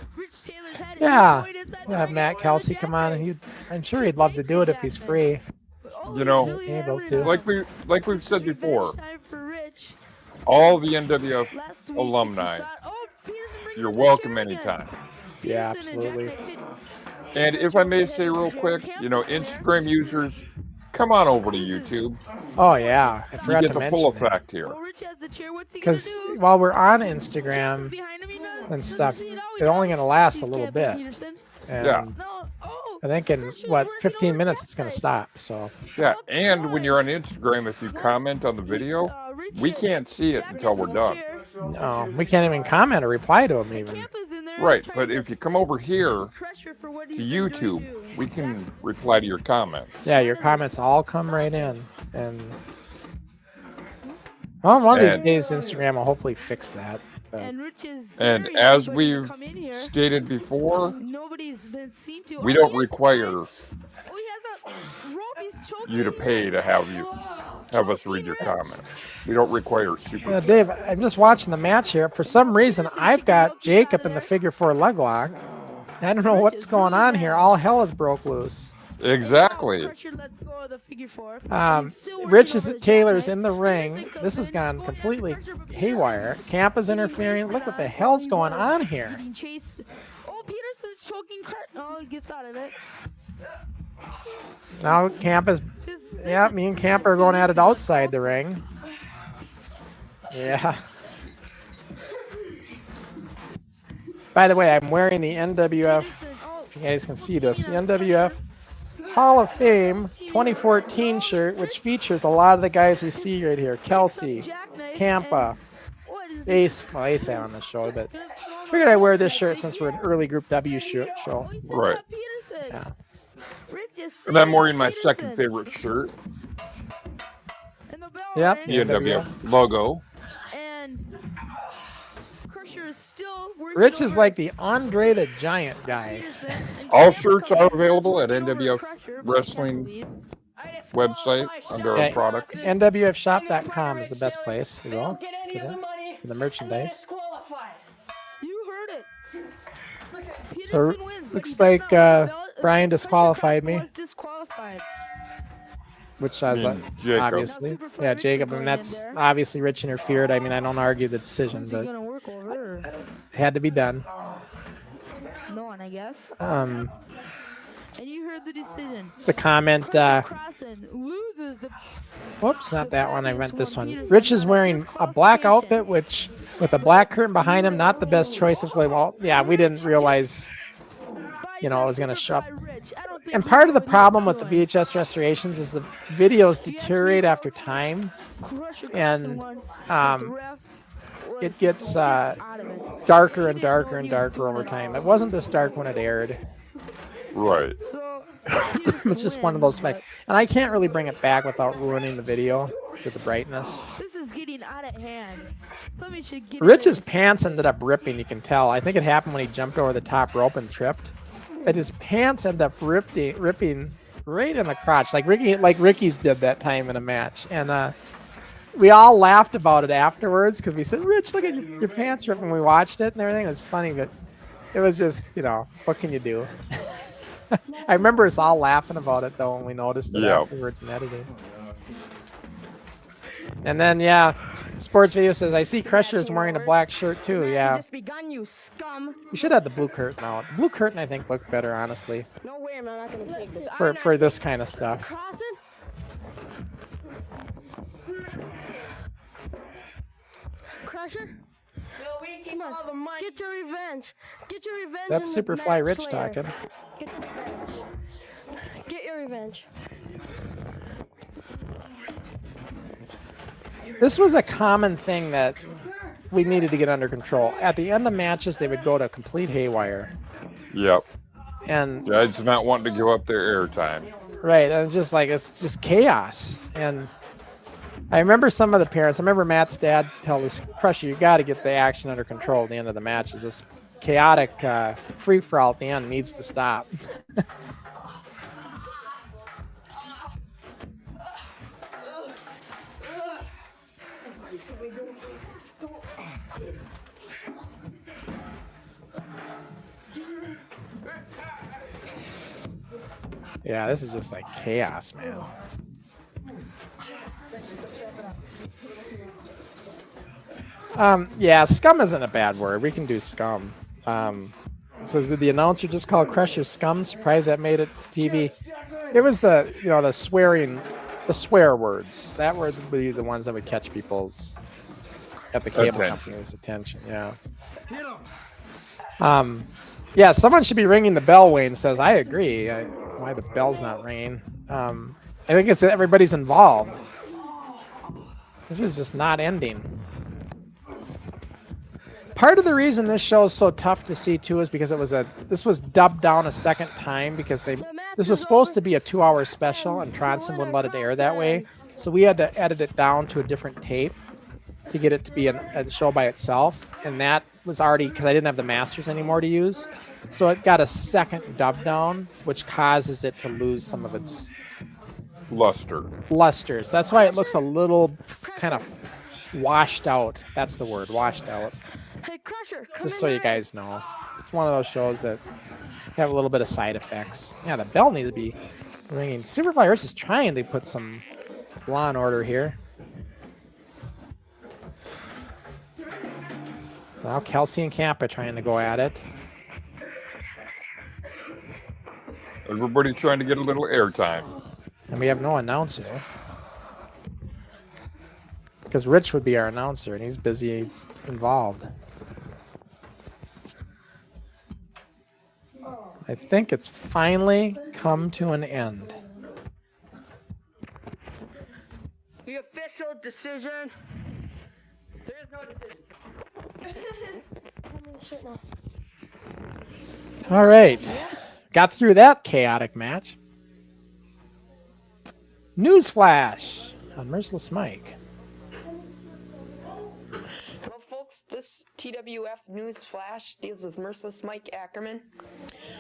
Yeah, we'll have Matt Kelsey come on, and I'm sure he'd love to do it if he's free. You know, able to. like we've said before, all the NWF alumni, you're welcome anytime. Yeah, absolutely. And if I may say real quick, you know, Instagram users, come on over to YouTube. Oh yeah, I forgot you to get the mention full effect here. Because while we're on Instagram and stuff, they're only going to last a little bit. And yeah. I think in, 15 minutes it's going to stop. So. Yeah, and when you're on Instagram, if you comment on the video, we can't see it until we're done. No, we can't even comment or reply to them even. Right, but if you come over here to YouTube, we can reply to your comments. Yeah, your comments all come right in. And well, one of these days, Instagram will hopefully fix that. But. And as we've stated before, we don't require you to pay to have us read your comments. We don't require super. Dave, I'm just watching the match here. For some reason, I've got Jacob in the figure 4 leg lock. I don't know what's going on here. All hell is broke loose. Exactly. Rich Taylor's in the ring. This has gone completely haywire. Kampa's interfering. Look what the hell's going on here. Oh, Peterson's choking. Oh, he gets out of it. Now Kampa's, yeah, me and Kampa are going at it outside the ring. Yeah. By the way, I'm wearing the NWF, if you guys can see this, the NWF Hall of Fame 2014 shirt, which features a lot of the guys we see right here. Kelsey, Kampa, Ace, well, Ace out on the show, but Figured I'd wear this shirt since we're an early Group W show. Right. Yeah. And I'm wearing my second favorite shirt. Yep. The NWF logo. And Crusher is still Rich is like the Andre the Giant guy. All shirts are available at NWF Wrestling website under our product. NWFshop.com is the best place to go for the merchandise. You heard it. So looks like Brian disqualified me. Which I was obviously, yeah, Jacob. I mean, that's obviously Rich interfered. I mean, I don't argue the decision, but it had to be done. No one, I guess. And you heard the decision. It's a comment. Whoops, not that one. I meant this one. Rich is wearing a black outfit, which with a black curtain behind him, not the best choice of play. Well, yeah, we didn't realize, you know, it was going to show up. And part of the problem with the VHS restorations is the videos deteriorate after time, and it gets darker and darker and darker over time. It wasn't this dark when it aired. Right. It's just one of those facts. And I can't really bring it back without ruining the video with the brightness. This is getting out of hand. Somebody should get Rich's pants ended up ripping, you can tell. I think it happened when he jumped over the top rope and tripped. And his pants ended up ripping right in the crotch, like Ricky's did that time in a match. And we all laughed about it afterwards because we said, Rich, look at your pants ripping. We watched it and everything. It was funny, but it was just, you know, what can you do? I remember us all laughing about it, though, when we noticed it afterwards in editing. And then, yeah, Sports Video says, I see Crusher's wearing a black shirt, too. Yeah. You should have the blue curtain out. The blue curtain, I think, looked better, honestly. No way, I'm not going to take this. For this kind of stuff. Crusher? Come on, get your revenge. Get your revenge. That's Superfly Rich talking. Get your revenge. This was a common thing that we needed to get under control. At the end of matches, they would go to complete haywire. Yep. And guys not wanting to give up their airtime. Right, and it's just chaos. And I remember some of the parents. I remember Matt's dad tell us, Crusher, you got to get the action under control at the end of the matches. This chaotic free-for-all at the end needs to stop. Yeah, this is just like chaos, man. Yeah, scum isn't a bad word. We can do scum. So did the announcer just call Crusher scum? Surprised that made it to TV. It was the, you know, the swear words. That would be the ones that would catch people's at the cable company's attention. Yeah. Yeah, someone should be ringing the bell. Wayne says, I agree. Why the bell's not ringing? I think it's everybody's involved. This is just not ending. Part of the reason this show is so tough to see too is because this was dubbed down a second time because this was supposed to be a 2-hour special and Tronson wouldn't let it air that way. So we had to edit it down to a different tape to get it to be a show by itself. And that was already because I didn't have the masters anymore to use. So it got a second dub down, which causes it to lose some of its luster. So that's why it looks a little kind of washed out. That's the word, washed out. Hey, Crusher, just so you guys know. It's one of those shows that have a little bit of side effects. Yeah, the bell needs to be ringing. Superfly Rich is trying to put some law and order here. Now Kelsey and Kampa trying to go at it. Everybody trying to get a little airtime. And we have no announcer. Because Rich would be our announcer, and he's busy involved. I think it's finally come to an end. The official decision. There is no decision. All right. Got through that chaotic match. Newsflash on Merciless Mike. Hello folks, this TWF News Flash deals with Merciless Mike Ackerman,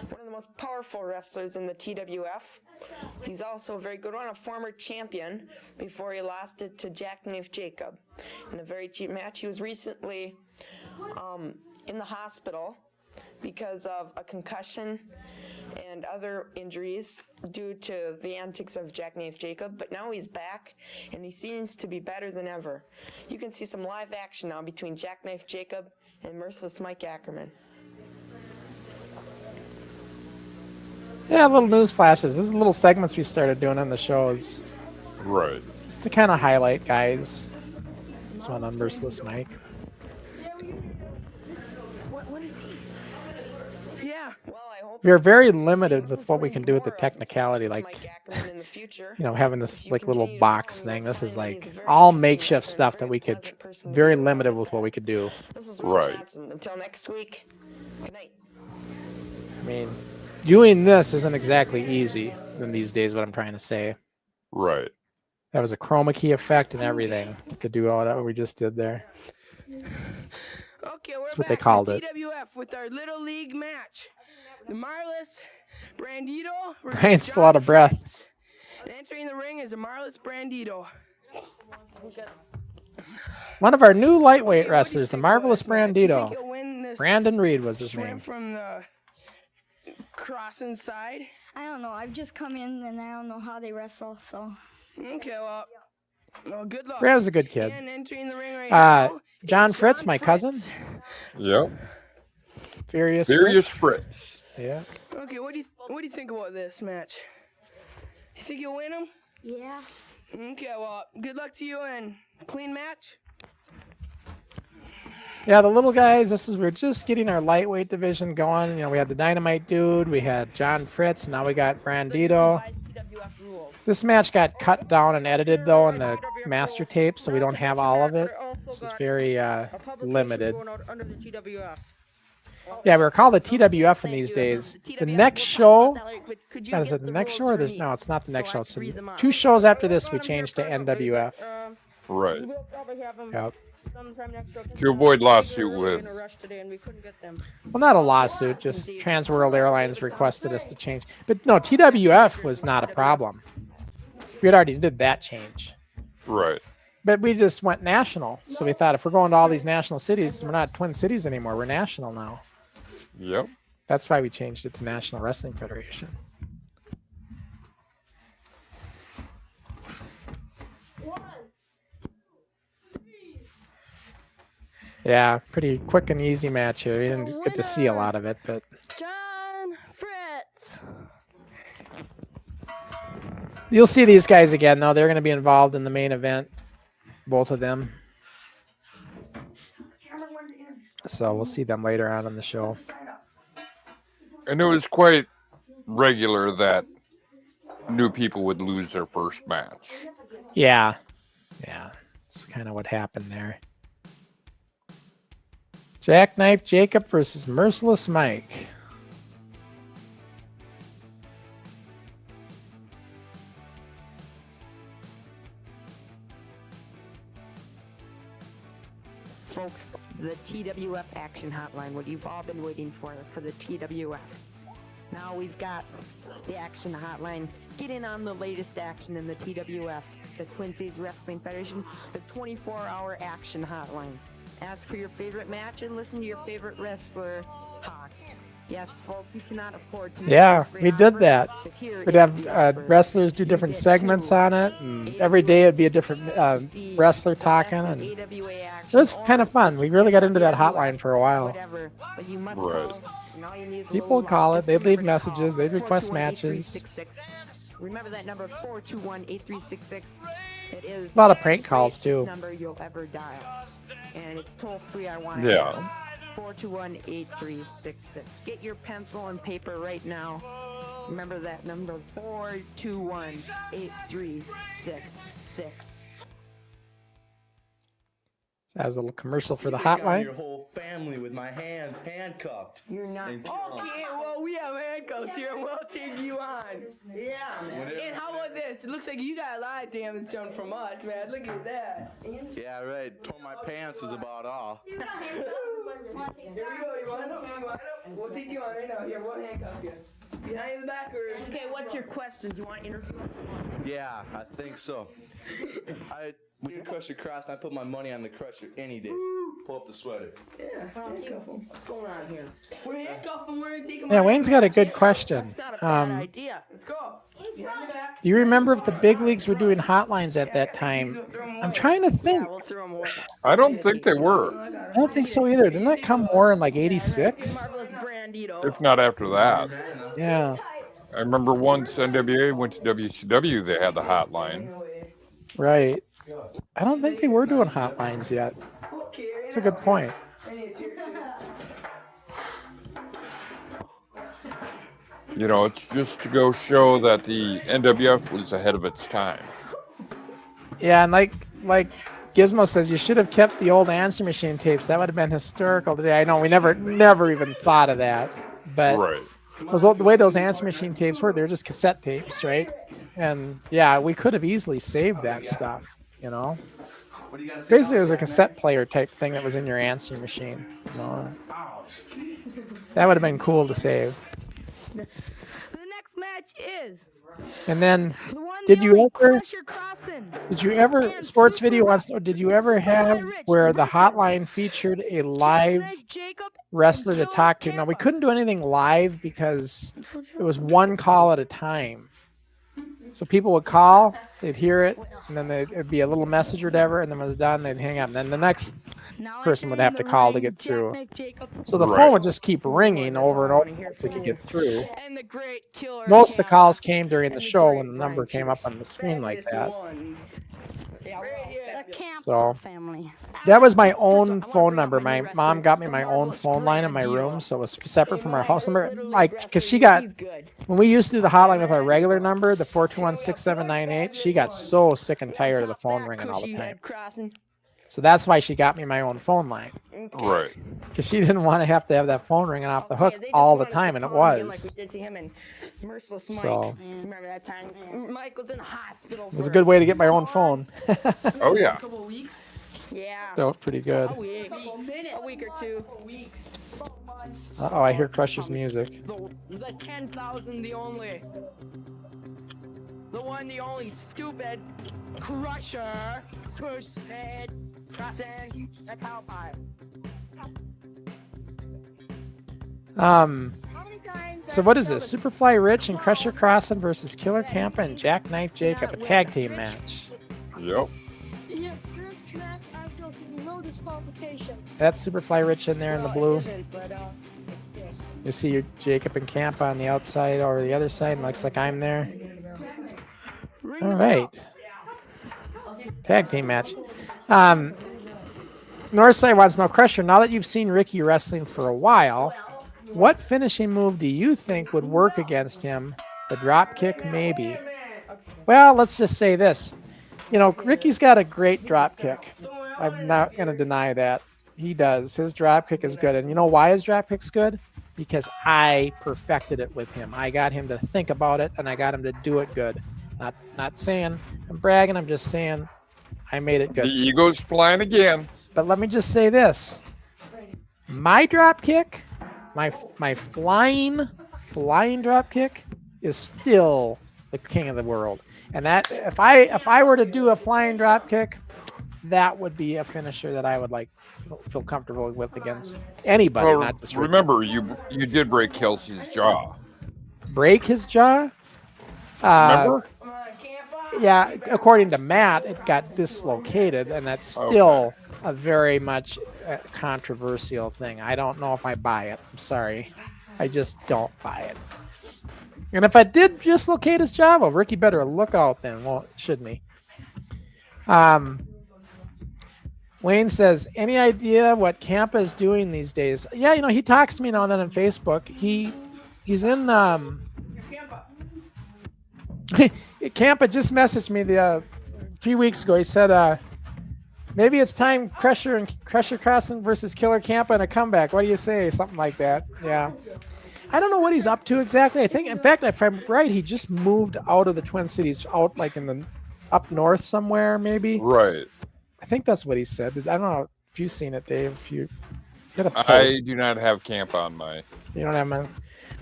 one of the most powerful wrestlers in the TWF. He's also a very good one, a former champion before he lost it to Jackknife Jacob. In a very cheap match, he was recently in the hospital because of a concussion and other injuries due to the antics of Jackknife Jacob, but now he's back and he seems to be better than ever. You can see some live action now between Jackknife Jacob and Merciless Mike Ackerman. Yeah, little news flashes. These are little segments we started doing on the shows. Right. Just to kind of highlight guys. This one on Merciless Mike. Yeah. Well, I hope We are very limited with what we can do with the technicality, like, you know, having this like little box thing. This is like all makeshift stuff that we could, very limited with what we could do. Right. Until next week. Good night. I mean, doing this isn't exactly easy in these days, what I'm trying to say. Right. That was a chroma key effect and everything to do all that we just did there. Okay, we're That's what back they called to it. TWF with our Little League match. The Marvelous Brandito. Brian's still out of breath. And entering the ring is the Marvelous Brandito. One of our new lightweight wrestlers, the Marvelous Brandito. Brandon Reed was his name. From the Crossen side. I don't know. I've just come in and I don't know how they wrestle, so. Okay, well good luck. Brandon's a good kid. And entering the ring right now, John Fritz, my cousin. Yep. Furious Fritz. Yeah. Okay, what do you think about this match? You think you'll win him? Yeah. Okay, well, good luck to you and clean match. Yeah, the little guys, we're just getting our lightweight division going. You know, we had the Dynamite Dude, we had John Fritz, now we got Brandito. This match got cut down and edited, though, in the master tape, so we don't have all of it. This is very limited. Yeah, we were called the TWF in these days. The next show, is it the next show? Or no, it's not the next show. So 2 shows after this, we changed to NWF. Right. Yep. To avoid lawsuit with. Well, not a lawsuit, just Trans World Airlines requested us to change. But no, TWF was not a problem. We had already did that change. Right. But we just went national. So we thought if we're going to all these national cities, we're not Twin Cities anymore. We're national now. Yep. That's why we changed it to National Wrestling Federation. Yeah, pretty quick and easy match here. We didn't get to see a lot of it, but John Fritz. you'll see these guys again, though. They're going to be involved in the main event, both of them. So we'll see them later on in the show. And it was quite regular that new people would lose their first match. Yeah. Yeah. That's kind of what happened there. Jackknife Jacob versus Merciless Mike. Folks, the TWF Action Hotline, what you've all been waiting for the TWF. Now we've got the Action Hotline. Get in on the latest action in the TWF, the Twin Cities Wrestling Federation, the 24-hour Action Hotline. Ask for your favorite match and listen to your favorite wrestler talk. Yes, folks, you cannot afford to miss this great we did offer, that. but here We'd is have the offer. wrestlers do different segments on it, and every day it'd be a different wrestler talking, and it was kind of fun. We really got into that hotline for a while. Right. People would call it, they'd leave messages, they'd request matches. Remember that number, 421-8366. It is A lot of prank calls, the too. number you'll ever dial. And it's toll free, I want Yeah. 421-8366. Get your pencil and paper right now. Remember that number, 421-8366. That was a little commercial for the hotline. Your whole family with my hands handcuffed. You're not. Okay, well, we have handcuffs here, and we'll take you on. Yeah, man. And how about this? It looks like you got a lot of damage done from us, man. Look at that. Yeah, right. Tore my pants is about all. Here we go. You want them? We'll take you on right now. Here, we'll handcuff you. Behind the back or... Okay, what's your questions? You want to interview? Yeah, I think so. We can Crusher Crossen. I put my money on the Crusher any day. Pull up the sweater. Yeah, handcuff him. What's going on here? We're handcuffing. We're taking. Yeah, Wayne's got a good question. That's not a bad idea. Let's go. Behind the back. Do you remember if the big leagues were doing hotlines at that time? I'm trying to think. We'll throw them away. I don't think they were. I don't think so either. Didn't that come more in like 86? If not after that. Yeah. I remember once NWA went to WCW, they had the hotline. Right. I don't think they were doing hotlines yet. That's a good point. You know, it's just to go show that the NWF was ahead of its time. Yeah, and like Gizmo says, you should have kept the old answer machine tapes. That would have been historical today. I know we never even thought of that, but right. The way those answer machine tapes were, they were just cassette tapes, right? And yeah, we could have easily saved that stuff, you know. Basically, it was a cassette player type thing that was in your answering machine. You know? That would have been cool to save. The next match is. And then, did you ever sports video wants? Did you ever have where the hotline featured a live wrestler to talk to? Now we couldn't do anything live because it was one call at a time. So people would call, they'd hear it, and then it'd be a little message or whatever, and then when it was done, they'd hang up. And then the next person would have to call to get through. So the phone would just keep ringing over and over if we could get through. Most of the calls came during the show when the number came up on the screen like that. So that was my own phone number. My mom got me my own phone line in my room, so it was separate from our house number. Like, because she got, when we used to do the hotline with our regular number, the 421-6798, she got so sick and tired of the phone ringing all the time. So that's why she got me my own phone line. Right. Because she didn't want to have that phone ringing off the hook all the time, and it was. Like we did to him and Merciless Mike. So, remember that time? Mike was in the hospital. It was a good way to get my own phone. Oh, yeah. A couple weeks. Yeah. That was pretty good. A week or two. Uh-oh, I hear Crusher's music. The 10,000, the only. The one, the only stupid Crusher Crossen, the Kampa. So what is this? Superfly Rich and Crusher Crossen versus Killer Kampa and Jackknife Jacob, a tag team match. Yep. That's Superfly Rich in there in the blue. You see your Jacob and Kampa on the outside or the other side, and looks like I'm there. All right. Tag team match. Northside wants to know, Crusher, now that you've seen Ricky wrestling for a while, what finishing move do you think would work against him? The drop kick, maybe. Well, let's just say this. You know, Ricky's got a great drop kick. I'm not going to deny that. He does. His drop kick is good. And you know why his drop kick's good? Because I perfected it with him. I got him to think about it, and I got him to do it good. Not saying I'm bragging. I'm just saying I made it good. The ego's flying again. But let me just say this. My drop kick, my flying drop kick is still the king of the world. And that if I were to do a flying drop kick, that would be a finisher that I would feel comfortable with against anybody, well, not just remember you did break Kelsey's jaw. Break his jaw? Remember? Yeah, according to Matt, it got dislocated, and that's still a very much controversial thing. I don't know if I buy it. I'm sorry. I just don't buy it. And if I did dislocate his jaw, well, Ricky better look out then, well, shouldn't he? Wayne says, any idea what Kampa is doing these days? Yeah, you know, he talks to me now and then on Facebook. He's in Kampa just messaged me a few weeks ago. He said, Maybe it's time Crusher Crossen versus Killer Kampa in a comeback. What do you say? Something like that. Yeah. I don't know what he's up to exactly. I think, in fact, if I'm right, he just moved out of the Twin Cities, out like in the up north somewhere, maybe. Right. I think that's what he said. I don't know if you've seen it, Dave. If you get a post. I do not have Kampa on my. You don't have my.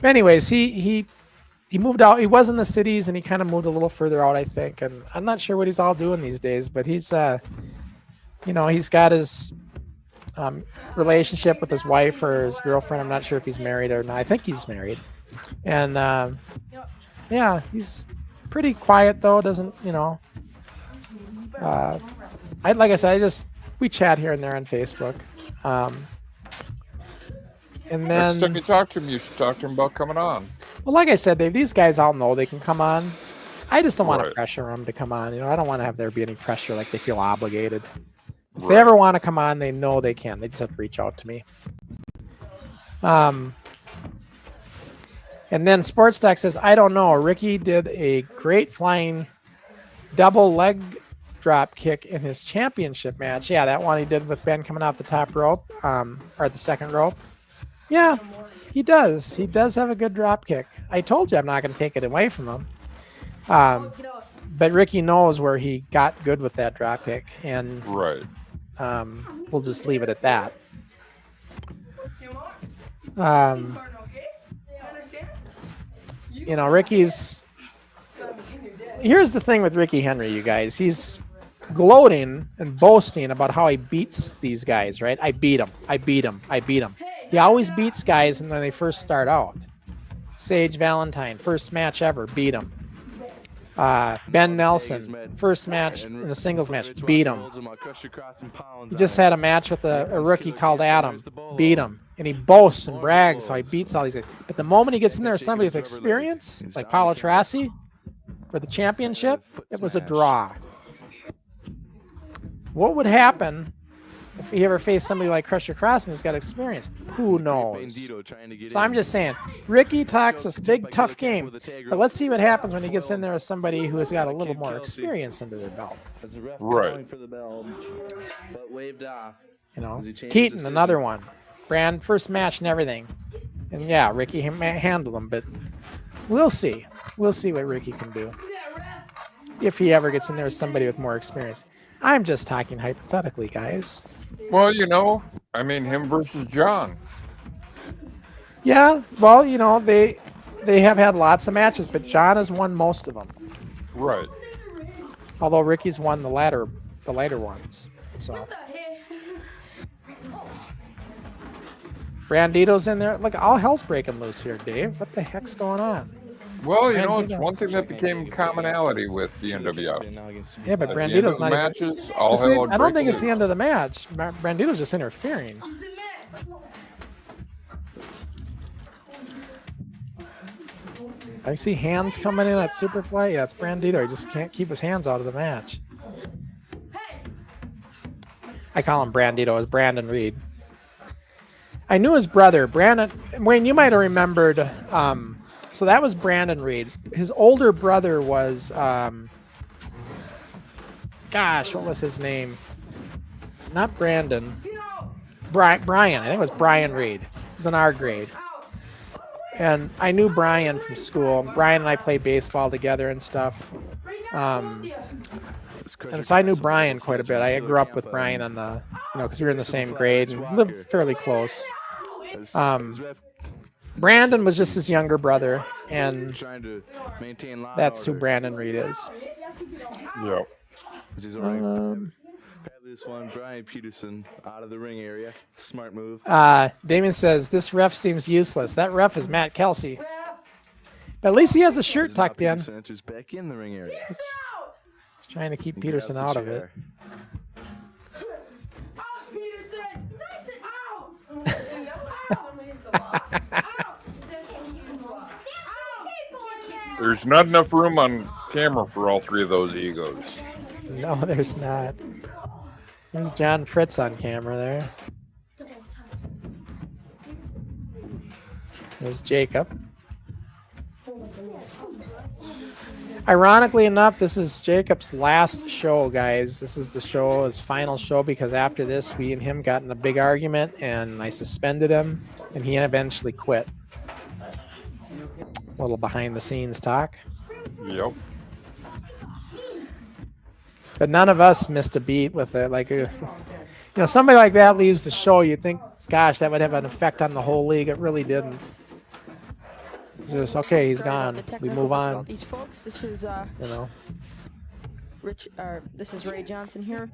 But anyways, he moved out. He was in the cities, and he kind of moved a little further out, I think. And I'm not sure what he's all doing these days, but he's you know, he's got his relationship with his wife or his girlfriend. I'm not sure if he's married or not. I think he's married. And yeah, he's pretty quiet though. Doesn't, you know, like I said, we chat here and there on Facebook. And then next time you talk to him, you should talk to him about coming on. Well, like I said, Dave, these guys all know they can come on. I just don't want to pressure them to come on. You know, I don't want to have there be any pressure, like they feel obligated. If they ever want to come on, they know they can. They just have to reach out to me. And then Sports Tech says, I don't know. Ricky did a great flying double leg drop kick in his championship match. Yeah, that one he did with Ben coming off the top rope, or the second rope. Yeah, he does. He does have a good drop kick. I told you I'm not going to take it away from him. But Ricky knows where he got good with that drop kick, and we'll just leave it at that. You know, Ricky's. Here's the thing with Ricky Henry, you guys. He's gloating and boasting about how he beats these guys, right? I beat him. I beat him. I beat him. He always beats guys when they first start out. Sage Valentine, first match ever, beat him. Ben Nelson, first match in the singles match, beat him. He just had a match with a rookie called Adam, beat him. And he boasts and brags how he beats all these guys. But the moment he gets in there with somebody with experience, like Paulo Trassi, for the championship, it was a draw. What would happen if he ever faced somebody like Crusher Crossen who's got experience? Who knows? So I'm just saying, Ricky talks this big, tough game, but let's see what happens when he gets in there with somebody who has got a little more experience under their belt. Right. You know, Keaton, another one. Brand, first match and everything. And yeah, Ricky handled him, but we'll see. We'll see what Ricky can do if he ever gets in there with somebody with more experience. I'm just talking hypothetically, guys. Well, you know, I mean, him versus John. Yeah, well, you know, they have had lots of matches, but John has won most of them. Right. Although Ricky's won the later ones. So Brandito's in there. Look, all hell's breaking loose here, Dave. What the heck's going on? Well, you know, it's one thing that became commonality with the NWF. Yeah, but Brandito's not matches, even... all hell I don't think it's the end of the match. Brandito's just interfering. I see hands coming in at Superfly. Yeah, it's Brandito. He just can't keep his hands out of the match. I call him Brandito. It's Brandon Reed. I knew his brother, Brandon. Wayne, you might have remembered... so that was Brandon Reed. His older brother was, gosh, what was his name? Not Brandon. Brian. I think it was Brian Reed. He was in our grade. And I knew Brian from school. Brian and I played baseball together and stuff. And so I knew Brian quite a bit. I grew up with Brian on the, you know, because we were in the same grade and lived fairly close. Brandon was just his younger brother, and that's who Brandon Reed is. Yeah. This one, Brian Peterson out of the ring area. Smart move. Damien says this ref seems useless. That ref is Matt Kelsey. But at least he has a shirt tucked in. Enters back in the ring area. He's trying to keep Peterson out of it. There's not enough room on camera for all three of those egos. No, there's not. There's John Fritz on camera there. There's Jacob. Ironically enough, this is Jacob's last show, guys. This is the show, his final show, because after this, we and him got in a big argument, and I suspended him, and he eventually quit. A little behind-the-scenes talk. Yep. But none of us missed a beat with it. Like, you know, somebody like that leaves the show, you think, gosh, that would have an effect on the whole league. It really didn't. Just okay, he's gone. We move on. These folks, this is you know, this is Ray Johnson here,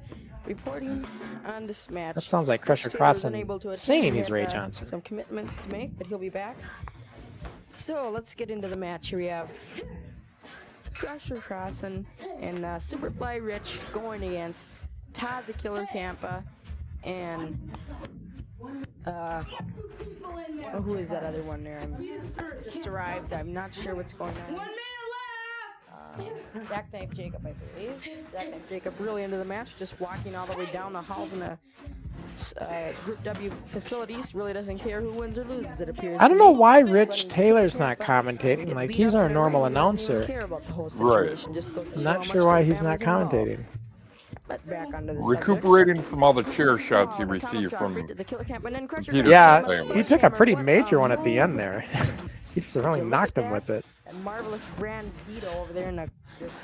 reporting on this match. that sounds like Crusher Crossen saying he's Ray Johnson. Some commitments to make, but he'll be back. So let's get into the match. Here we have Crusher Crossen and Superfly Rich going against Todd the Killer Kampa and who is that other one there? I just arrived. I'm not sure what's going on. Jackknife Jacob, I believe. Jackknife Jacob really into the match, just walking all the way down the halls in the Group W facilities. Really doesn't care who wins or loses, it appears. I don't know why Rich Taylor's not commentating. Like, he's our normal announcer. Right. I'm not sure why he's not commentating. But back onto the Recuperating from all the chair shots he received from Peterson. Yeah, he took a pretty major one at the end there. He just really knocked him with it. And marvelous Brand Vito over there in the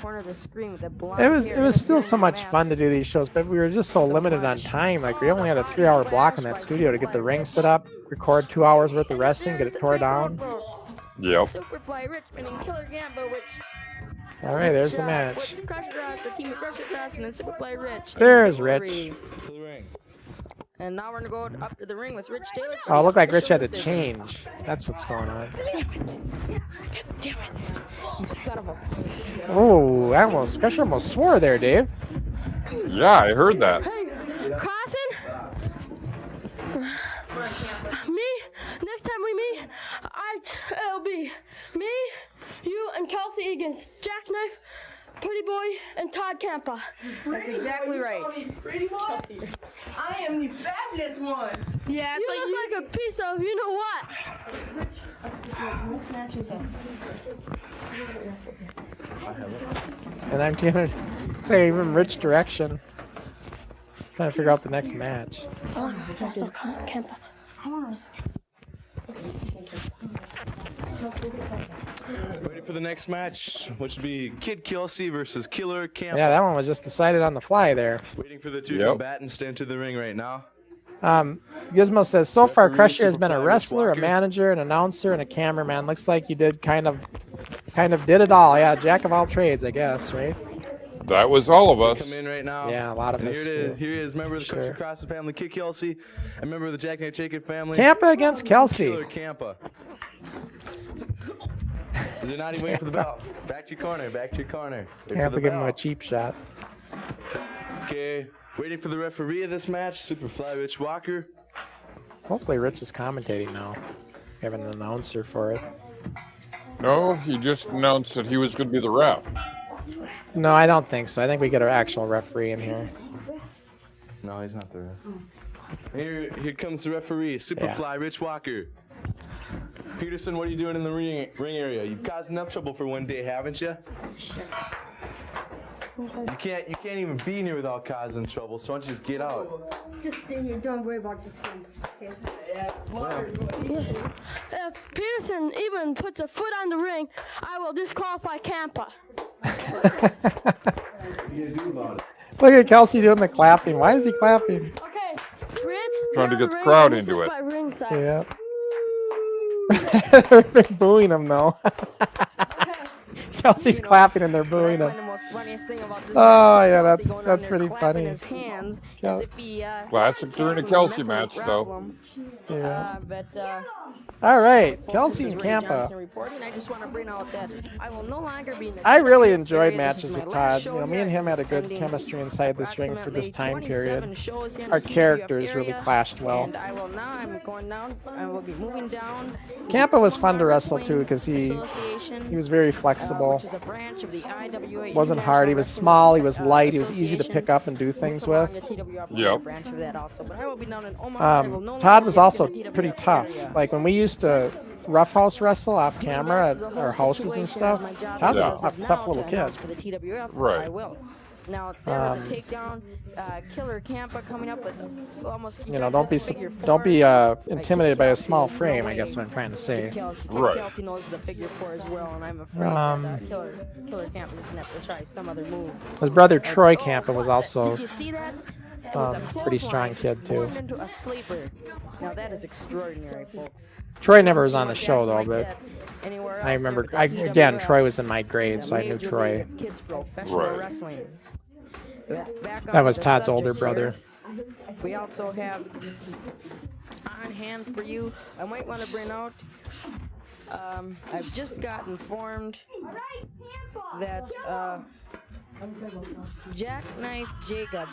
corner of the screen with that blonde It was still so much fun to do these shows, but we were just so limited on time. Like, we only had a 3-hour block in that studio to get the ring set up, record 2 hours worth of wrestling, get it tore down. Yep. Superfly Richmond and Killer Gambo, which all right, there's the match. What's Crusher Cross, the team of Crusher Crossen and Superfly Rich. There's Rich. And now we're gonna go up to the ring with Rich Taylor. Oh, it looked like Rich had to change. That's what's going on. Damn it. You son of a... Oh, Crusher almost swore there, Dave. Yeah, I heard that. Hey, Crossen? Me? Next time we meet, it'll be me, you, and Kelsey against Jackknife, Pretty Boy, and Todd Kampa. That's exactly right. I am the fabulous one. Yeah, you look like a piece of you know what. Next match is And I'm taking, say, even Rich direction. Trying to figure out the next match. Oh, Kampa. I want to wrestle. Ready for the next match, which would be Kid Kelsey versus Killer Kampa. Yeah, that one was just decided on the fly there. Waiting for the two combatants to enter the ring right now. Gizmo says, so far Crusher has been a wrestler, a manager, an announcer, and a cameraman. Looks like you did kind of did it all. Yeah, jack of all trades, I guess, right? That was all of us. Come in right now. Yeah, a lot of us. Here is member of the Crusher Crossen family, Kid Kelsey, and member of the Jackknife Jacob family, Kampa against Kelsey. Killer Kampa. Is it not even waiting for the bell? Back to your corner, back to your corner. Kampa give him a cheap shot. Okay, waiting for the referee of this match, Superfly Rich Walker. Hopefully Rich is commentating now. Having an announcer for it. No, he just announced that he was going to be the ref. No, I don't think so. I think we get an actual referee in here. No, he's not the ref. Here comes the referee, Superfly Rich Walker. Peterson, what are you doing in the ring area? You've caused enough trouble for one day, haven't you? You can't even be in here without causing trouble, so why don't you just get out? Just stay here, don't worry about this one. If Peterson even puts a foot on the ring, I will disqualify Kampa. Look at Kelsey doing the clapping. Why is he clapping? Okay, Rich. Trying to get the crowd into it. Yeah. They're booing him though. Kelsey's clapping and they're booing him. Oh yeah, that's pretty funny. Classic during a Kelsey match though. Yeah. All right, Kelsey and Kampa. I really enjoyed matches with Todd. You know, me and him had a good chemistry inside this ring for this time period. Our characters really clashed well. Kampa was fun to wrestle too because he was very flexible. Wasn't hard. He was small. He was light. He was easy to pick up and do things with. Yep. Todd was also pretty tough. Like when we used to roughhouse wrestle off camera at our houses and stuff. Todd's a tough little kid. For the TWF, Right. I will. Now there was a takedown. Killer Kampa coming up with almost. You know, don't be intimidated by a small frame. I guess what I'm trying to say. Right. Kelsey knows the figure 4 as well, and I'm afraid that Killer Kampa is going to have to try some other move. His brother Troy Kampa was also Did you see that? pretty strong kid too. Into a sleeper. Now that is extraordinary, folks. Troy never was on the show though, but I remember. Again, Troy was in my grade, so I knew Troy. Wrestling. That was Todd's older brother. We also have on hand for you. I might want to bring out. I've just got informed that Jackknife Jacob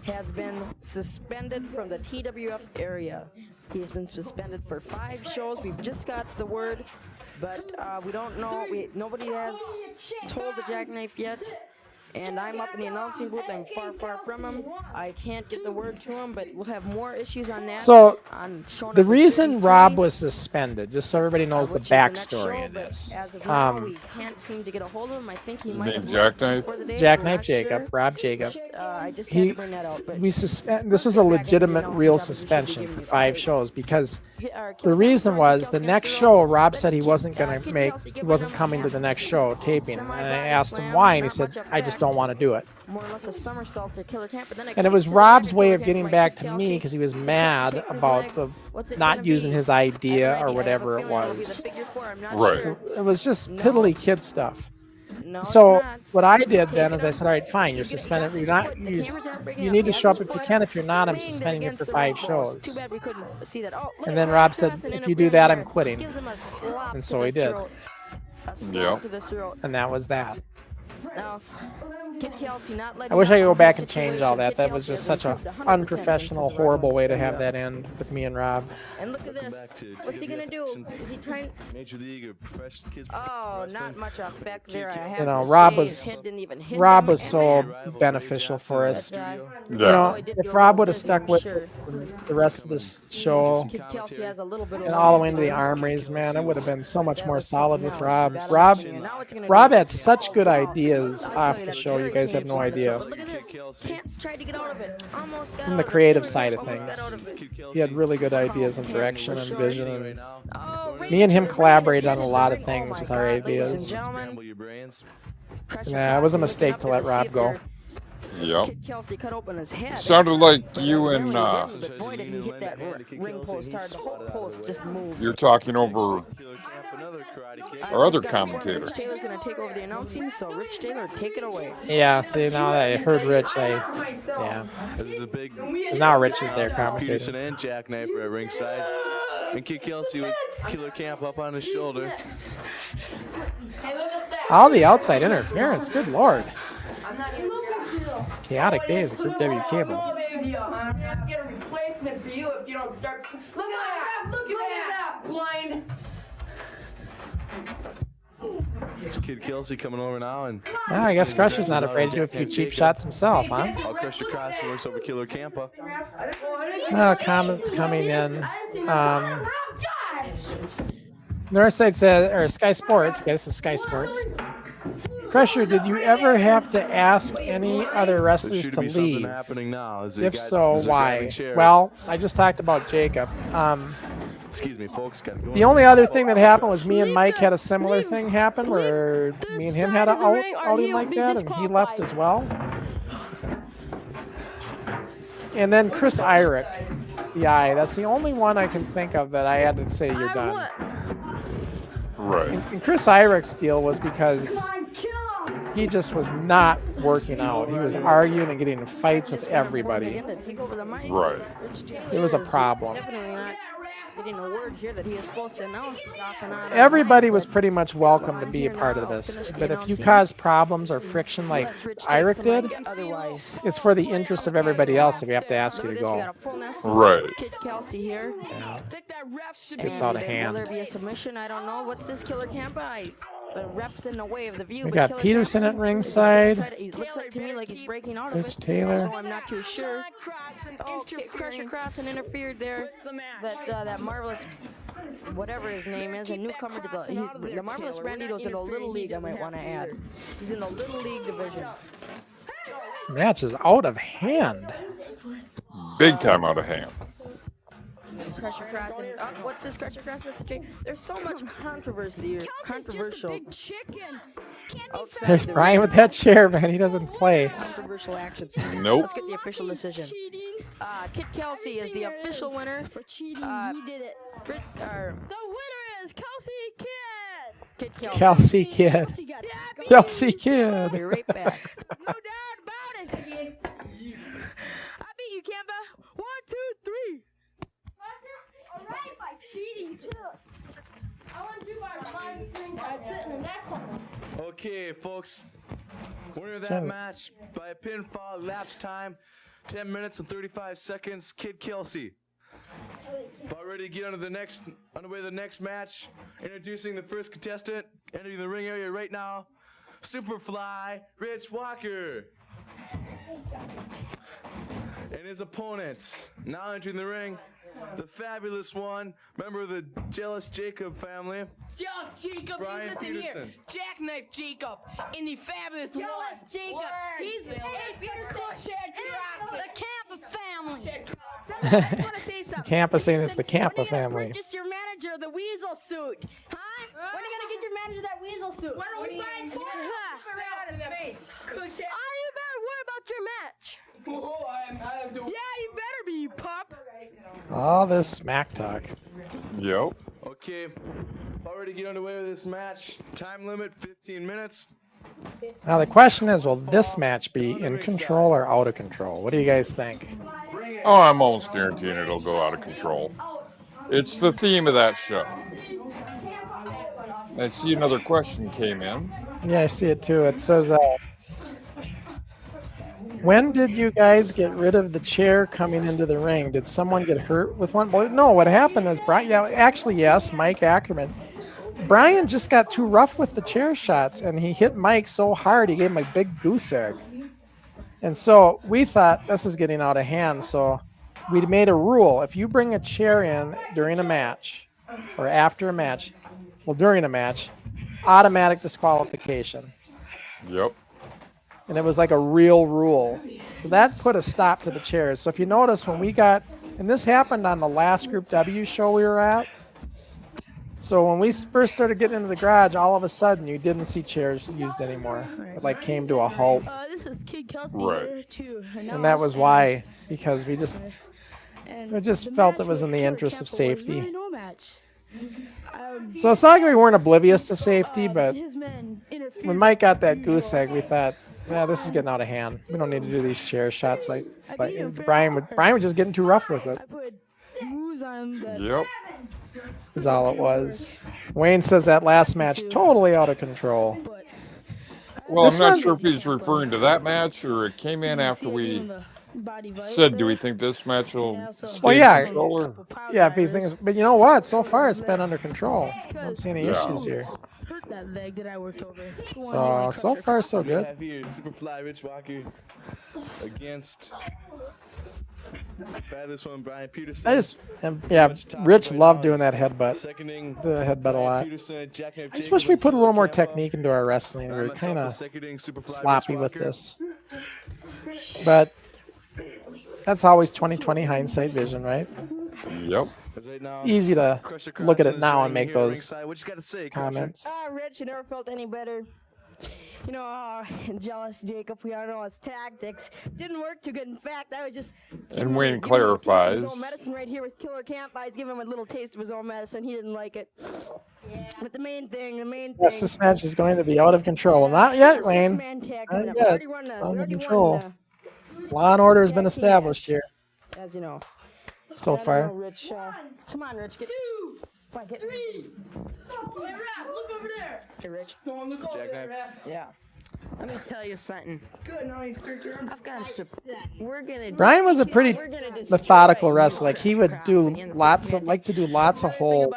has been suspended from the TWF area. He's been suspended for 5 shows. We've just got the word, but we don't know. Nobody has told the Jackknife yet. And I'm up in the announcing booth. I'm far from him. I can't get the word to him, but we'll have more issues on that. So, the reason Rob was suspended, just so everybody knows the backstory of this. As of now, we can't seem to get a hold of him. I think he might have Jackknife? Jackknife Jacob, Rob Jacob. I just had to bring that out. But this was a legitimate, real suspension for 5 shows because the reason was the next show Rob said he wasn't coming to the next show taping, and I asked him why, and he said, "I just don't want to do it." More or less a somersault to Killer Kampa. And it was Rob's way of getting back to me because he was mad about the not using his idea or whatever it was. Right. It was just piddly kid stuff. So what I did then is I said, all right, fine, you're suspended. You need to show up if you can. If you're not, I'm suspending you for 5 shows. And then Rob said, if you do that, I'm quitting. And so he did. Yeah. And that was that. Now, I wish I could go back and change all that. That was just such an unprofessional, horrible way to have that end with me and Rob. And look at this. What's he gonna do? Is he trying? Major League or professional kids. Oh, not much effect there. You know, Rob was so beneficial for us. You know, if Rob would have stuck with the rest of this show and all the way into the armories, man, it would have been so much more solid with Rob. Rob had such good ideas off the show. You guys have no idea. Look at this. Camp's tried to get out of it. Almost got From the creative side of things, he had really good ideas and direction and vision. And me and him collaborated on a lot of things with our ideas. Yeah, it was a mistake to let Rob go. Yep. Kelsey cut open his head. Sounded like you and but boy, did he hit that ring post hard. The whole post just moved. you're talking over our other commentator. Rich Taylor's gonna take over the announcing, so Rich Taylor, take it away. Yeah, see, now that I heard Rich, yeah. Because now Rich is there commentating. Peterson and Jackknife are at ringside. And Kid Kelsey with Killer Kampa up on his shoulder. All the outside interference, good lord. It's chaotic days at Group W Cable. I'm gonna get a replacement for you if you don't start. Look at that! Look at that! Blind. It's Kid Kelsey coming over now, and Yeah, I guess Crusher's not afraid to do a few cheap shots himself, huh? Crusher Crossen works over Killer Kampa. Comments coming in. Northside said, or Sky Sports, okay, this is Sky Sports. Crusher, did you ever have to ask any other wrestlers to leave? If so, why? Well, I just talked about Jacob. Excuse me, folks. The only other thing that happened was me and Mike had a similar thing happen where me and him had an outing like that, and he left as well. And then Chris Irick, that's the only one I can think of that I had to say you're done. Right. And Chris Irick's deal was because he just was not working out. He was arguing and getting in fights with everybody. Right. It was a problem. Definitely not getting a word here that he is supposed to announce. Everybody was pretty much welcome to be a part of this. But if you cause problems or friction like Irick did, it's for the interest of everybody else if we have to ask you to go. Right. Kid Kelsey here. It's out of hand. Will there be a submission? I don't know. What's this, Killer Kampa? the ref's in the way of the view. We but got Killer Peterson Crossen at ringside. He looks like to me like he's breaking out of Rich it. Taylor. Although I'm not too sure. Oh, Crusher Crossen interfered there. That marvelous, whatever his name is, a newcomer to the marvelous Bandito's in the little league. I might want to add. He's in the little league division. This match is out of hand. Big time out of hand. Crusher Crossen. What's this Crusher Crossen? There's so much controversy here. Controversial. Big chicken. There's Brian with that chair, man. He doesn't play. Controversial actions. Nope. Let's get the official decision. Kid Kelsey is the official winner. For cheating, he did it. The winner is Kelsey Kid. Kid Kelsey. Kelsey Kid. Kelsey Kid. I'll be right back. No doubt about it. I beat you, Kampa. 1, 2, 3. Alright, by cheating, chill. I want to do my thing. I'd sit in the neck corner. Okay, folks. Winner of that match by a pinfall, lapse time, 10 minutes and 35 seconds, Kid Kelsey. About ready to get on the way to the next match. Introducing the first contestant, entering the ring area right now, Superfly Rich Walker. And his opponents, now entering the ring, the fabulous one, member of the Jealous Jacob family. Jealous Jacob, Brian listen Peterson. here. Jackknife Jacob in the fabulous one. Jealous Jacob. He's Crusher Crossen. the Kampa family. I want to say something. Kampa saying it's the Kampa When are you gonna family. purchase your manager the weasel suit? Huh? When are you gonna get your manager that weasel suit? When are we buying corn? Out of space. Crusher. You better worry about your match. Yeah, you better be, you pup. All this smack talk. Yep. Okay, already get underway with this match. Time limit 15 minutes. Now the question is, will this match be in control or out of control? What do you guys think? Oh, I'm almost guaranteeing it'll go out of control. It's the theme of that show. I see another question came in. Yeah, I see it too. It says, when did you guys get rid of the chair coming into the ring? Did someone get hurt with one? Well, no, what happened is Brian, yes, Mike Ackerman. Brian just got too rough with the chair shots, and he hit Mike so hard he gave him a big goose egg. And so we thought this is getting out of hand, so we made a rule. If you bring a chair in during a match or after a match, well, during a match, automatic disqualification. Yep. And it was like a real rule. So that put a stop to the chairs. So if you notice when we got, and this happened on the last Group W show we were at. So when we first started getting into the garage, all of a sudden you didn't see chairs used anymore. It like came to a halt. This is Kid Kelsey Right. here too. And that was why, because we just felt it was in the interest of safety. Really no match. So it's not like we weren't oblivious to safety, but when Mike got that goose egg, we thought, yeah, this is getting out of hand. We don't need to do these chair shots. Like Brian was just getting too rough with it. I put moves on him that Yep. Is all it was. Wayne says that last match totally out of control. Well, This I'm not one- sure if he's referring to that match or it came in after we said, do we think this match will stay Well, in yeah, control or- yeah. If he's thinking, but you know what? So far, it's been under control. I don't see any Yeah. issues here. hurt that leg that I worked over. So far, so We good. have here Superfly Rich Walker against fabulous one Brian Peterson. Rich loved doing that headbutt. Seconding The headbutt a lot. Peterson, Jackknife I just Jacob, wish we put a little more Kampa. technique into our wrestling. We were Myself kind of was seconding Superfly sloppy Rich with Walker. this. But that's always 20/20 hindsight vision, right? Yep. Right now, It's easy to Crusher look at Crossen it is now and joining make here at those ringside. What you got to say, Crusher? comments. Rich, you never felt any better. You know, Jealous Jacob, we all know his tactics. Didn't work too good. In fact, I was just... And Wayne giving him a taste of clarifies. his own medicine right here with Killer Kampa. He's giving him a little taste of his own medicine. He didn't like it. But the main thing... Yes, this match is going to be out of control. Not yet, Wayne. Six-man tag Not coming up. yet. We already won the- It's we under already control. won Law and order has been tag team established match, here as you know. so I don't far. know, Rich, come on, Rich. Get, 2, come on, get 3. Hey, Rap, look over there. Hey, Rich. Don't look over there, Jackknife. ref. Yeah. Let me tell you something. Good, now you start your I've got a we're gonna Brian was a pretty methodical wrestler. Like he would do lots of whole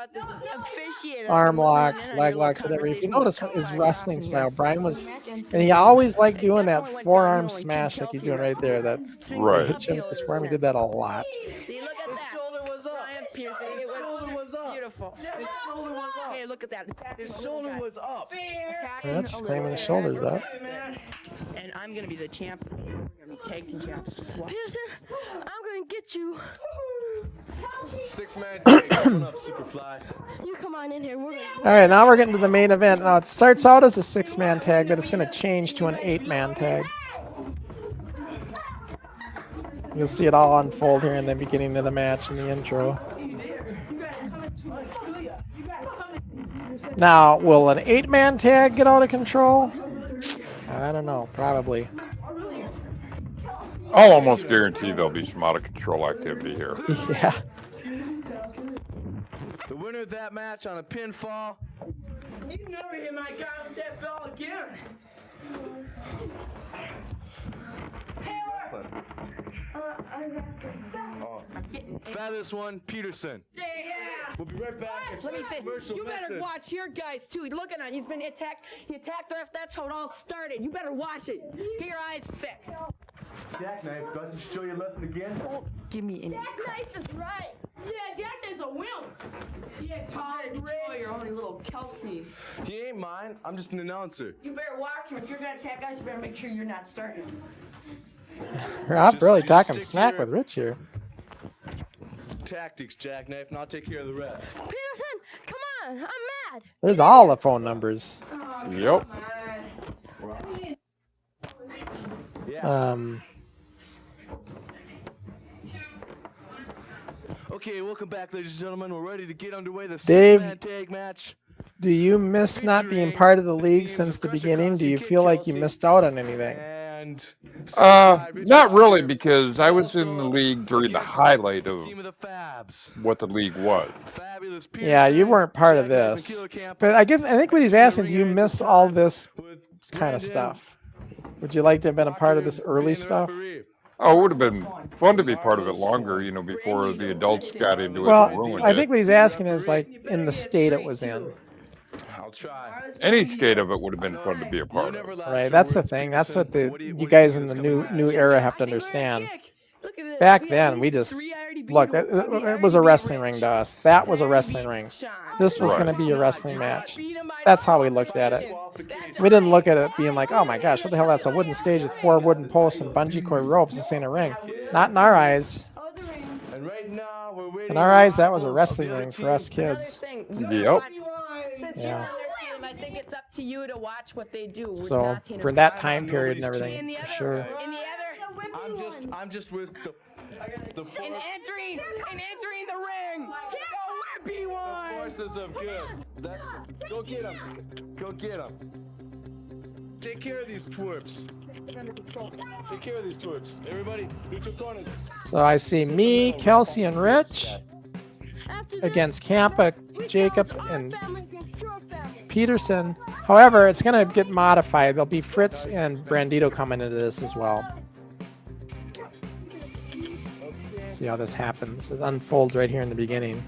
arm locks, leg locks, whatever. If you notice his wrestling style, Brian was, and he always liked doing that forearm smash like he's doing right there. That right. Hit him with his forearm. He did that a lot. See, look at that. Brian Peterson. It was beautiful. His shoulder was up. Hey, look at that. His shoulder was up. Yeah, just claiming his shoulders up. And I'm gonna be the champ. We're gonna be tag team champs. Just watch. Peterson, I'm gonna get you. 6-man tag coming up, Superfly. You come on in here. We're gonna... All right, now we're getting to the main event. Now it starts out as a 6-man tag, but it's going to change to an 8-man tag. You'll see it all unfold here in the beginning of the match in the intro. Now, will an 8-man tag get out of control? I don't know, probably. I'll almost guarantee there'll be some out of control activity here. Yeah. The winner of that match on a pinfall. You never hit my guy with that bell again. Fabulous one, Peterson. Yeah. We'll be right back. Let me say, you better watch your guys too. Look at him. He's been attacked. He attacked the ref. That's how it all started. You better watch it. Get your eyes fixed. Jackknife, got to show you a lesson again. Don't give me any. Jackknife is right. Yeah, Jackknife's a wimp. Yeah, Todd, control your only little Kelsey. He ain't mine. I'm just an announcer. You better watch him. If you're gonna attack guys, you better make sure you're not starting. I'm really talking smack with Rich here. Tactics, Jackknife, and I'll take care of the rest. Peterson, come on. I'm mad. There's all the phone numbers. Yep. Okay, welcome back, ladies and gentlemen. We're ready to get underway. The Dave, 6-man tag match. Do you miss not being part of the league since the beginning? Do you feel like you missed out on anything? Not really, because I was in the league during the highlight of what the league was. Yeah, you weren't part of this. But I think what he's asking, do you miss all this kind of stuff? Would you like to have been a part of this early stuff? Oh, it would have been fun to be part of it longer, before the adults got into it. Well, I think what he's asking is like in the state it was in. I'll try. Any state of it would have been fun to be a part of. Right, that's the thing. That's what you guys in the new era have to understand. Back then, we just look. It was a wrestling ring to us. That was a wrestling ring. This was going to be a wrestling match. That's how we looked at it. We didn't look at it being like, oh my gosh, what the hell? That's a wooden stage with 4 wooden posts and bungee cord ropes. This ain't a ring. Not in our eyes. In our eyes, that was a wrestling ring for us kids. Yep. Yeah. I think it's up to you to watch what they do. So for that time period and everything, for sure. I'm just with the and entering the ring. Go whippy one. Forces of good. Go get him. Go get him. Take care of these twerps. Take care of these twerps. Everybody, get your corners. So I see me, Kelsey, and Rich against Kampa, Jacob, and Peterson. However, it's going to get modified. There'll be Fritz and Brandito coming into this as well. See how this happens. It unfolds right here in the beginning.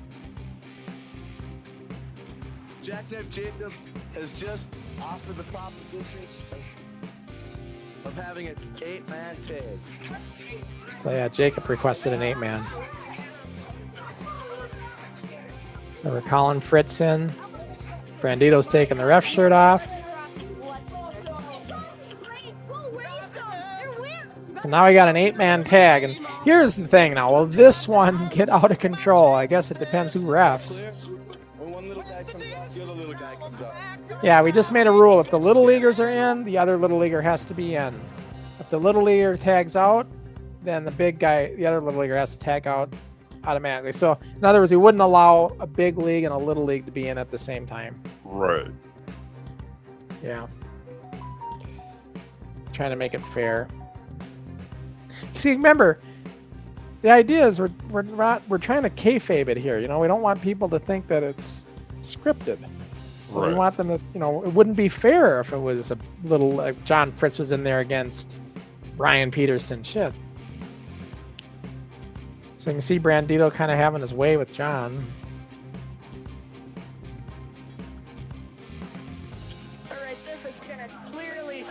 Jackknife Jacob has just offered the proposition of having an 8-man tag. So yeah, Jacob requested an 8-man. So we're calling Fritz in. Brandito's taking the ref shirt off. And now we got an 8-man tag. And here's the thing now. Will this one get out of control? I guess it depends who refs. Yeah, we just made a rule. If the little leaguers are in, the other little leaguer has to be in. If the little leaguer tags out, then the big guy, the other little leaguer has to tag out automatically. So in other words, we wouldn't allow a big league and a little league to be in at the same time. Right. Yeah. Trying to make it fair. See, remember, the idea is we're trying to kayfabe it here. We don't want people to think that it's scripted. So we want them to, you know, it wouldn't be fair if it was a little like John Fritz was in there against Brian Peterson. Shit. So you can see Brandito kind of having his way with John.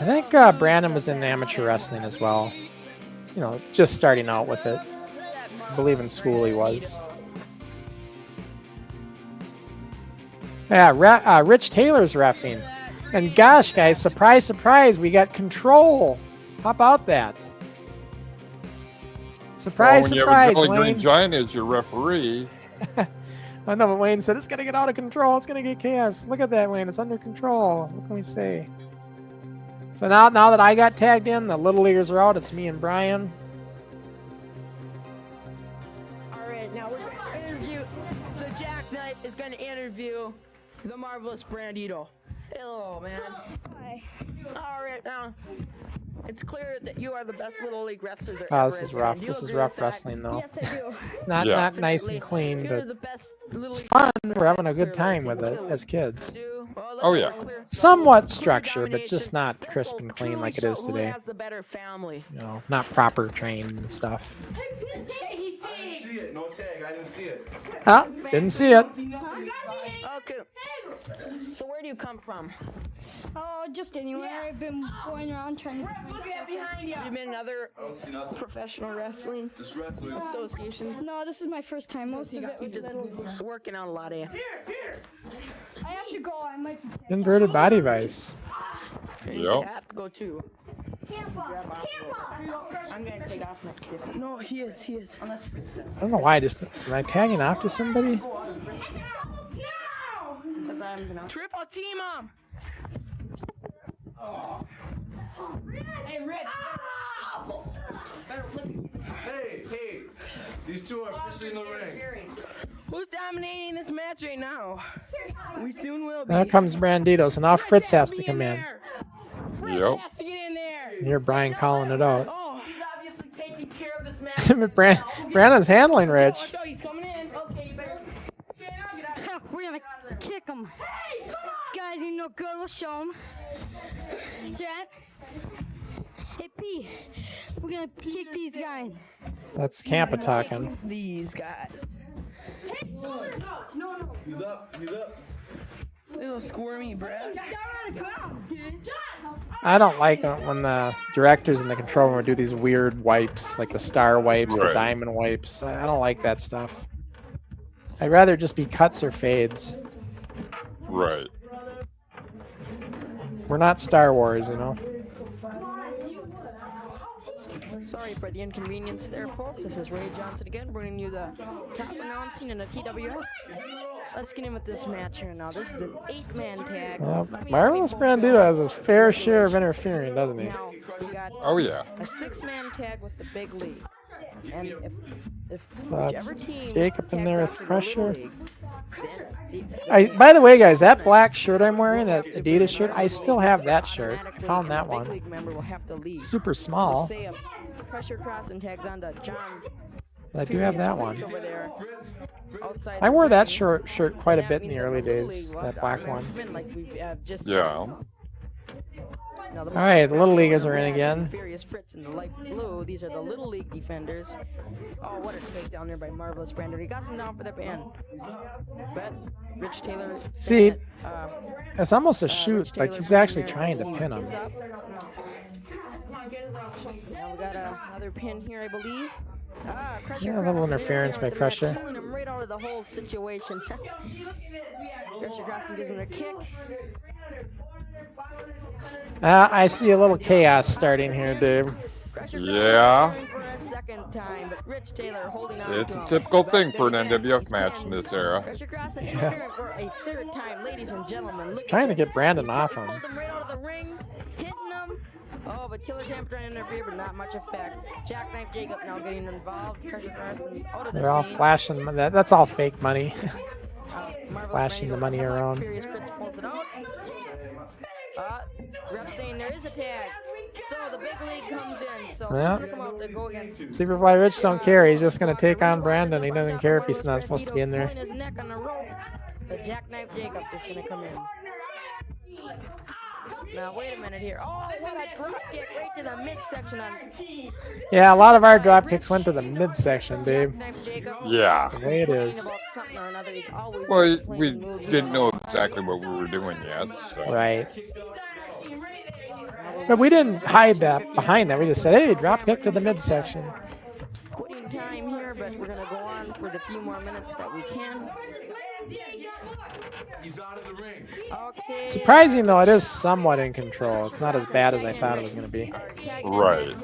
I think Brandon was in amateur wrestling as well. You know, just starting out with it. I believe in school he was. Yeah, Rich Taylor's reffing. And gosh, guys, surprise, surprise, we got Control. How about that? Surprise, when surprise, you have a Wayne. Green Giant as your referee. I know, but Wayne said it's going to get out of control. It's going to get chaos. Look at that, Wayne. It's under control. What can we say? So now that I got tagged in, the Little Leaguers are out. It's me and Brian. All right, now we're going to interview. So Jack Knight is going to interview the marvelous Brandito. Hello, man. Hi. All right, now it's clear that you are the best Little League wrestler there Oh, ever this is has rough. been. Do you This is agree rough with that? wrestling, though. Yes, I do. It's not nice and clean, You're but the best Little it's League fun. wrestler We're having a good clearly. time with it as kids. Oh, yeah. Somewhat structured, but just not crisp and clean like it is Who today. has the better family? You know, not proper trained and stuff. I didn't see it. No tag. I didn't see it. Ah, didn't see it. Okay. So where do you come from? Oh, just anywhere. I've been going around trying to get myself. You've been in other I don't see nothing. professional wrestling Just wrestling. associations? No, this is my first time. Most of it was little. Working out a lot, eh? I have to go. I might be. Inverted body vice. You have to go too. I'm gonna take off my gift. No, he is. Unless Fritz does. I don't know why. Am I tagging off to somebody? Triple team him! Hey, Rich! Hey! These two are officially in the ring. Who's dominating this match right now? We soon will be. There comes Brandito, so now Fritz has to come in. Yep. Has to get in there. You hear Brian calling it out. Oh, he's obviously taking care of this match. Brandon's handling Rich. He's coming in. Okay, you better. We're gonna kick him. This guy's ain't no good. We'll show him. Chat. Hey P, we're gonna kick these guys. That's Kampa talking. These guys. No. He's up. Little squirmy, Brad. I don't like it when the directors in the control room do these weird wipes, like the star wipes, the diamond wipes. I don't like that stuff. I'd rather just be cuts or fades. Right. We're not Star Wars, you know. Sorry for the inconvenience there, folks. This is Ray Johnson again, bringing you the top announcing in the TWF. Let's get in with this match here now. This is an 8-man tag. Marvelous Brandito has his fair share of interfering, doesn't he? Now, we got Oh, yeah. a 6-man tag with the big league. And if So that's whichever team Jacob in there with tags after the Crusher. Little League, then By the way, guys, that black shirt I'm wearing, that Adidas shirt, I still have that shirt. I found that the big one. league member will have to leave. Super So small. say if Crusher Crossen tags on to John. But I do have that one. Over there, outside I the wore that ring, shirt quite a that bit in means the that early the Little days, League will that have black to one. come in like we've just Yeah. done. Now, All right, the Little Leaguers are in Brad again. and Furious Fritz in the light blue. These are the Little League defenders. Oh, what a takedown there by Marvelous Brandon. He got some down for the pin. But Rich Taylor. See, uh, it's almost a shoot. Like he's actually trying to pin him. Now we got another pin here, I believe. Crusher Yeah, a little Crossen interference by with the Crusher. match, pulling him right out of the whole situation. Crusher Crossen gives him a kick. I see a little chaos starting here, Dave. Yeah. For a second time, but Rich Taylor holding on It's to a him. typical thing for an NWF match in this era. Crusher Crossen Yeah. interfering for a third time, ladies and gentlemen. Look Trying to at this. get Brandon off him. Pulled him right out of the ring, hitting him. Oh, but Killer Camp trying to interfere, but not much effect. Jackknife Jacob now getting involved. Crusher Crossen's out of the They're all scene. flashing. That's all fake money. Marvelous flashing the money around. Furious Fritz pulls it out. Ref saying there is a tag. So the big league comes in. So Yeah. who's gonna come out to go against Superfly Rich don't care. He's just going to take on Brandon. He doesn't care if he's not supposed to be in there. pulling his neck on the rope. The Jackknife Jacob is gonna come in. Now wait a minute here. Oh, what a drop kick right to the midsection on. Yeah, a lot of our drop kicks went to the midsection, babe. Yeah. That's the way it is. Well, we didn't know exactly what we were doing yet. So. Right. But we didn't hide that behind that. We just said, hey, drop kick to the midsection. Quitting time here, but we're going to go on for the few more minutes that we can. He's out of the ring. Okay. Surprising, though, it is somewhat in control. It's not as bad as I thought it was going to be. Right.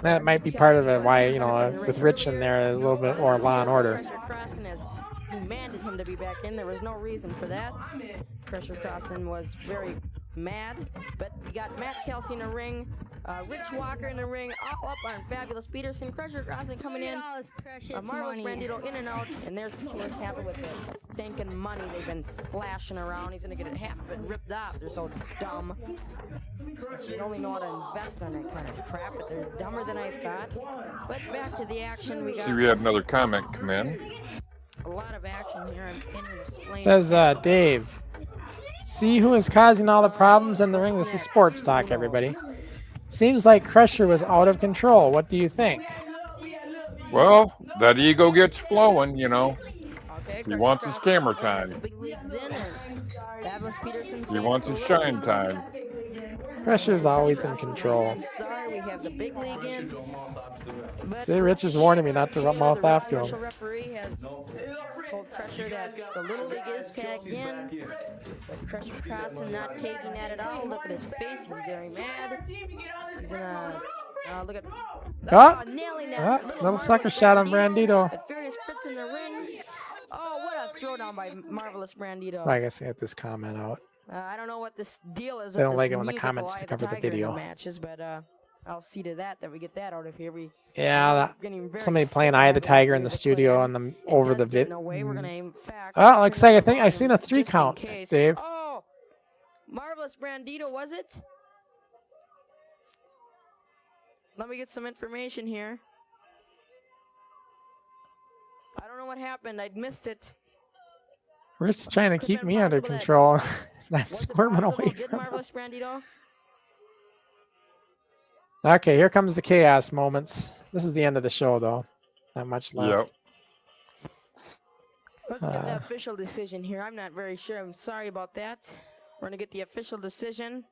That might be part of it, why, you know, with Rich in there, there's a little bit more law and order. Crusher Crossen has demanded him to be back in. There was no reason for that. Crusher Crossen was very mad, but we got Matt Kelsey in the ring, Rich Walker in the ring, all up on Fabulous Peterson, Crusher Crossen coming in, Marvelous Brandito in and out, and there's King Kampa with the stinking money they've been flashing around. He's gonna get half of it ripped off. They're so dumb. They only know how to invest on that kind of crap, but they're dumber than I thought. But back to the action. We got. See, we had another comment come in. A lot of action here. I can't even explain. Says Dave. See who is causing all the problems in the ring? This is sports talk, everybody. Seems like Crusher was out of control. What do you think? Well, that ego gets flowing, you know. He wants his camera time. He wants his shine time. Crusher's always in control. Sorry, we have the big league in. See, Rich is warning me not to mouth after him. Referee has told Crusher that the little league is tagged in. But Crusher Crossen not taking that at all. Look at his face. He's very mad. He's in a look at nailing that little sucker shot on Brandito. Furious Fritz in the ring. Oh, what a throwdown by Marvelous Brandito. I guess I get this comment out. I don't know what this deal is. They don't like it when the comments to cover the video. Matches, but I'll see to that we get that out of here. Yeah, somebody playing Eye of the Tiger in the studio on the over the vid. No way we're gonna aim fact. Oh, like say I think I seen a 3 count, Dave. Oh, Marvelous Brandito, was it? Let me get some information here. I don't know what happened. I'd missed it. Rich trying to keep me under control. I'm squirming away from him. Okay, here comes the chaos moments. This is the end of the show, though. Not much left. Yep. Let's get the official decision here. I'm not very sure. I'm sorry about that. We're going to get the official decision.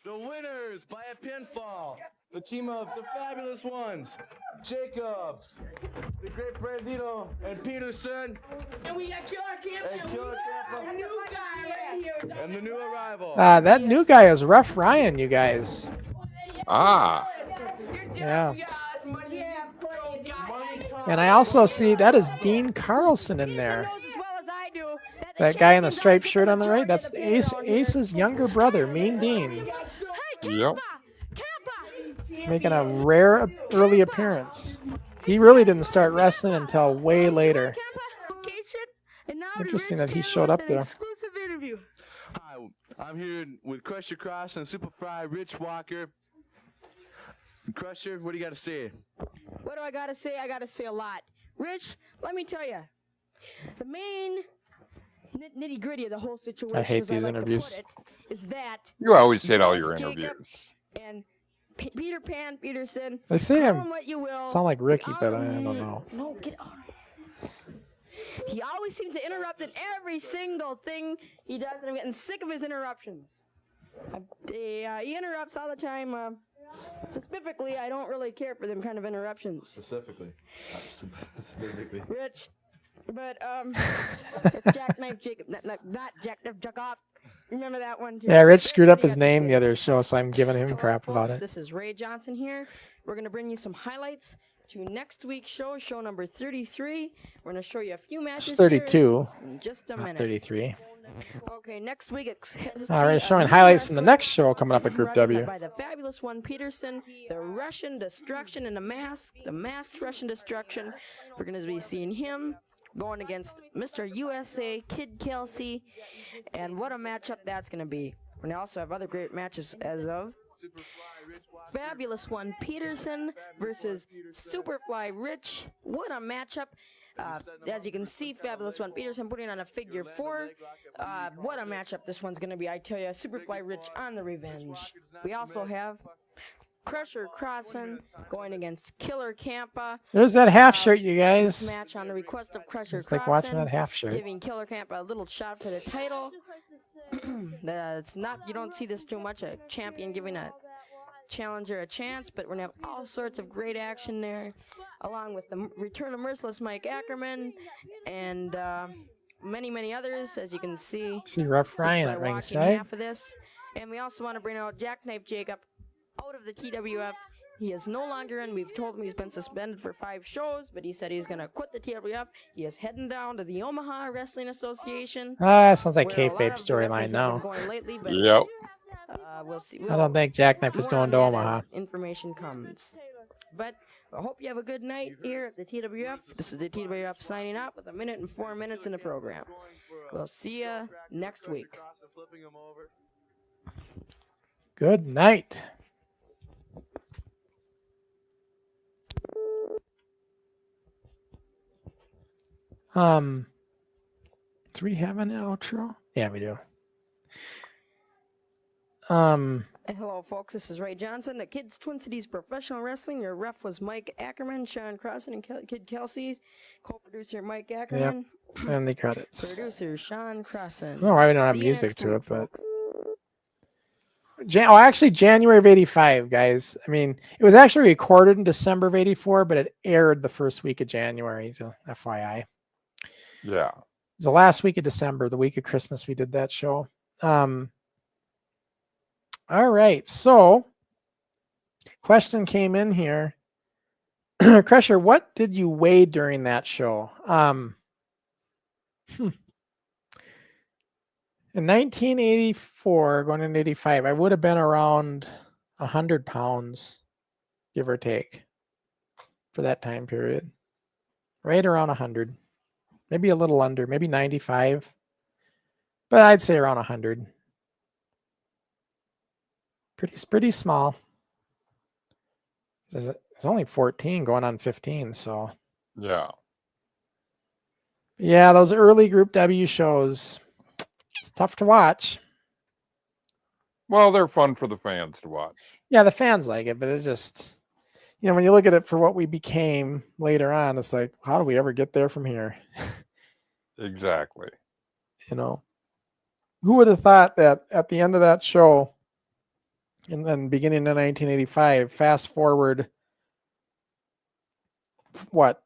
The winners by a pinfall. The team of the Fabulous Ones. Jacob, the Great Brandito, and Peterson. And we got Killer Kampa. And new guy right here. And the new arrival. That new guy is Rough Ryan, you guys. Ah. Yeah. And I also see that is Dean Carlson in there. That guy in the striped shirt on the right, that's Ace's younger brother, Mean Dean. Yep. Making a rare early appearance. He really didn't start wrestling until way later. Interesting that he showed up there. Hi, I'm here with Crusher Crossen and Superfly Rich Walker. Crusher, what do you got to say? What do I got to say? I got to say a lot. Rich, let me tell you, the main nitty gritty of the whole situation. I hate these interviews. Is that you always hate all your interviews. And Peter Pan Peterson. They say him what you will. Sound like Ricky, but I don't know. No, get on. He always seems to interrupt in every single thing he does, and I'm getting sick of his interruptions. He interrupts all the time. Specifically, I don't really care for them kind of interruptions. Specifically. Rich. But, it's Jackknife Jacob, not Jackknife Jacob. Remember that one, too? Yeah, Rich screwed up his name the other show, so I'm giving him crap about it. This is Ray Johnson here. We're going to bring you some highlights to next week's show, show number 33. We're going to show you a few matches. It's 32. In just a minute. 33. Okay, next week. All right, showing highlights from the next show coming up at Group W. By the Fabulous One Peterson, the Russian Destruction and the masked Russian Destruction. We're going to be seeing him going against Mr. USA, Kid Kelsey, and what a matchup that's going to be. We also have other great matches as of Fabulous One Peterson versus Superfly Rich. What a matchup. As you can see, Fabulous One Peterson putting on a figure 4. What a matchup this one's going to be, I tell you. Superfly Rich on the revenge. We also have Crusher Crossen going against Killer Kampa. There's that half shirt, you guys. Match on the request of Crusher It's like watching that Crossen, half shirt. giving Killer Kampa a little shot for the title. It's not, you don't see this too much, a champion giving a challenger a chance, but we're gonna have all sorts of great action there, along with the return of Merciless Mike Ackerman and many others, as you can see. See Rough Ryan at ringside. Half of this, and we also want to bring out Jackknife Jacob out of the TWF. He is no longer in. We've told him he's been suspended for 5 shows, but he said he's going to quit the TWF. He is heading down to the Omaha Wrestling Association. Sounds like kayfabe storyline now. Yep. We'll see. I don't think Jackknife is going to Omaha. Information comes. But I hope you have a good night here at the TWF. This is the TWF signing out with 1 minute and 4 minutes in the program. We'll see you next week. Good night. Do we have an outro? Yeah, we do. Hello, folks. This is Ray Johnson, the Kids Twin Cities Professional Wrestling. Your ref was Mike Ackerman, Sean Crossen, and Kid Kelsey. Co-producer Mike Ackerman. Yep. And the credits. Producer Sean Crossen. I don't know why we don't have music to it, but actually January of '85, guys. I mean, it was actually recorded in December of '84, but it aired the first week of January. So FYI. Yeah. It was the last week of December, the week of Christmas. We did that show. All right. So, question came in here. Crusher, what did you weigh during that show? In 1984, going into 85, I would have been around 100 pounds, give or take, for that time period. Right around 100. Maybe a little under, maybe 95. But I'd say around 100. Pretty small. It's only 14 going on 15, so. Yeah. Yeah, those early Group W shows, it's tough to watch. Well, they're fun for the fans to watch. Yeah, the fans like it, but it's just, when you look at it for what we became later on, it's like, how do we ever get there from here? Exactly. Who would have thought that at the end of that show, and then beginning in 1985, fast forward, what?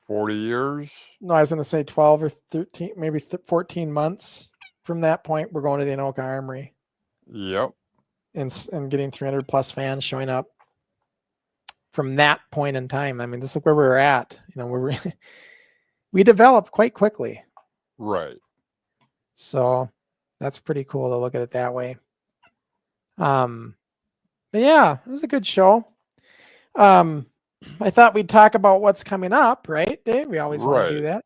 40 years? No, I was going to say 12 or 13, maybe 14 months from that point, we're going to the Anoka Armory. Yep. And getting 300 plus fans showing up from that point in time. I mean, this is where we were at. We developed quite quickly. Right. So that's pretty cool to look at it that way. But yeah, it was a good show. I thought we'd talk about what's coming up, right, Dave? We always want to do that.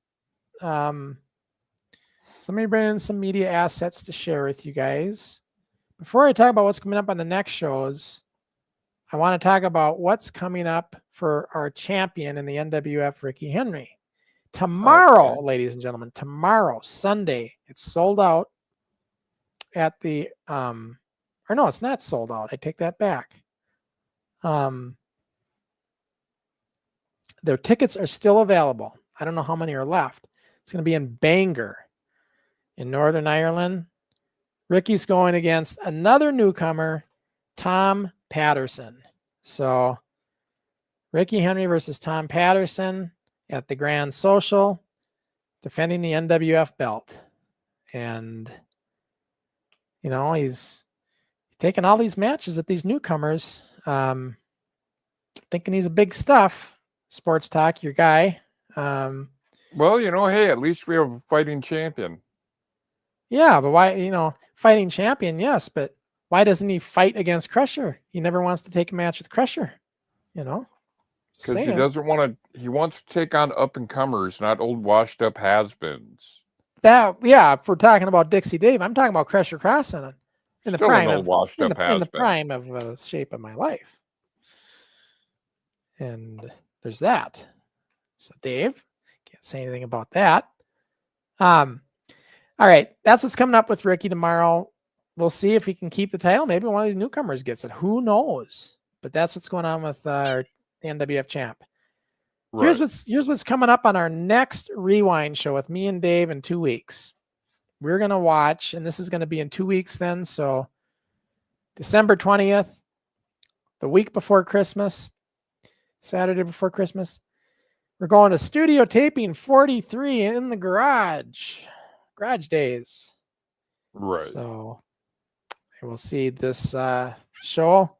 So let me bring in some media assets to share with you guys. Before I talk about what's coming up on the next shows, I want to talk about what's coming up for our champion in the NWF, Ricky Henry. Tomorrow, ladies and gentlemen, tomorrow, Sunday, it's sold out at the, or no, it's not sold out. I take that back. Their tickets are still available. I don't know how many are left. It's going to be in Bangor in Northern Ireland. Ricky's going against another newcomer, Tom Peterson. So Ricky Henry versus Tom Peterson at the Grand Social, defending the NWF belt. And, he's taking all these matches with these newcomers, thinking he's a big stuff. Sports Talk, your guy. Well, hey, at least we have a fighting champion. Yeah, but why, fighting champion, yes, but why doesn't he fight against Crusher? He never wants to take a match with Crusher, Because he doesn't want to, he wants to take on up-and-comers, not old washed-up has-beens. If we're talking about Dixie Dave, I'm talking about Crusher Crossen in the prime of shape of my life. And there's that. So Dave, Can't say anything about that. All right, that's what's coming up with Ricky tomorrow. We'll see if he can keep the title. Maybe one of these newcomers gets it. Who knows? But that's what's going on with the NWF champ. Right. Here's what's coming up on our next Rewind show with me and Dave in 2 weeks. We're going to watch, and this is going to be in 2 weeks then. So December 20th, the week before Christmas, Saturday before Christmas, we're going to studio taping 43 in the garage days. Right. So we'll see this show.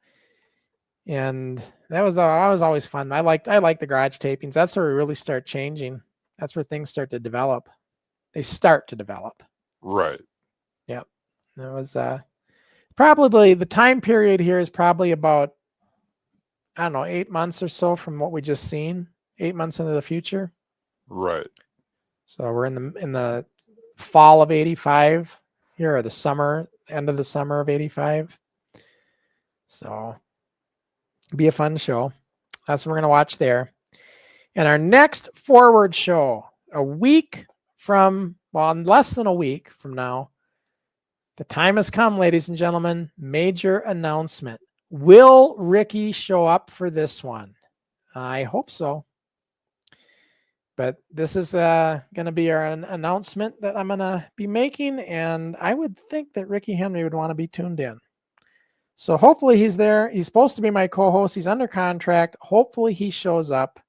And that was always fun. I like the garage tapings. That's where we really start changing. That's where things start to develop. They start to develop. Right. Yep. That was probably the time period here is probably about, I don't know, 8 months or so from what we just seen. 8 months into the future. Right. So we're in the fall of 85 here, or the summer, end of the summer of 85. So be a fun show. That's what we're going to watch there. And our next forward show, a week from, well, less than a week from now, the time has come, ladies and gentlemen. Major announcement. Will Ricky show up for this one? I hope so. But this is going to be our announcement that I'm going to be making, and I would think that Ricky Henry would want to be tuned in. So hopefully he's there. He's supposed to be my co-host. He's under contract. Hopefully he shows up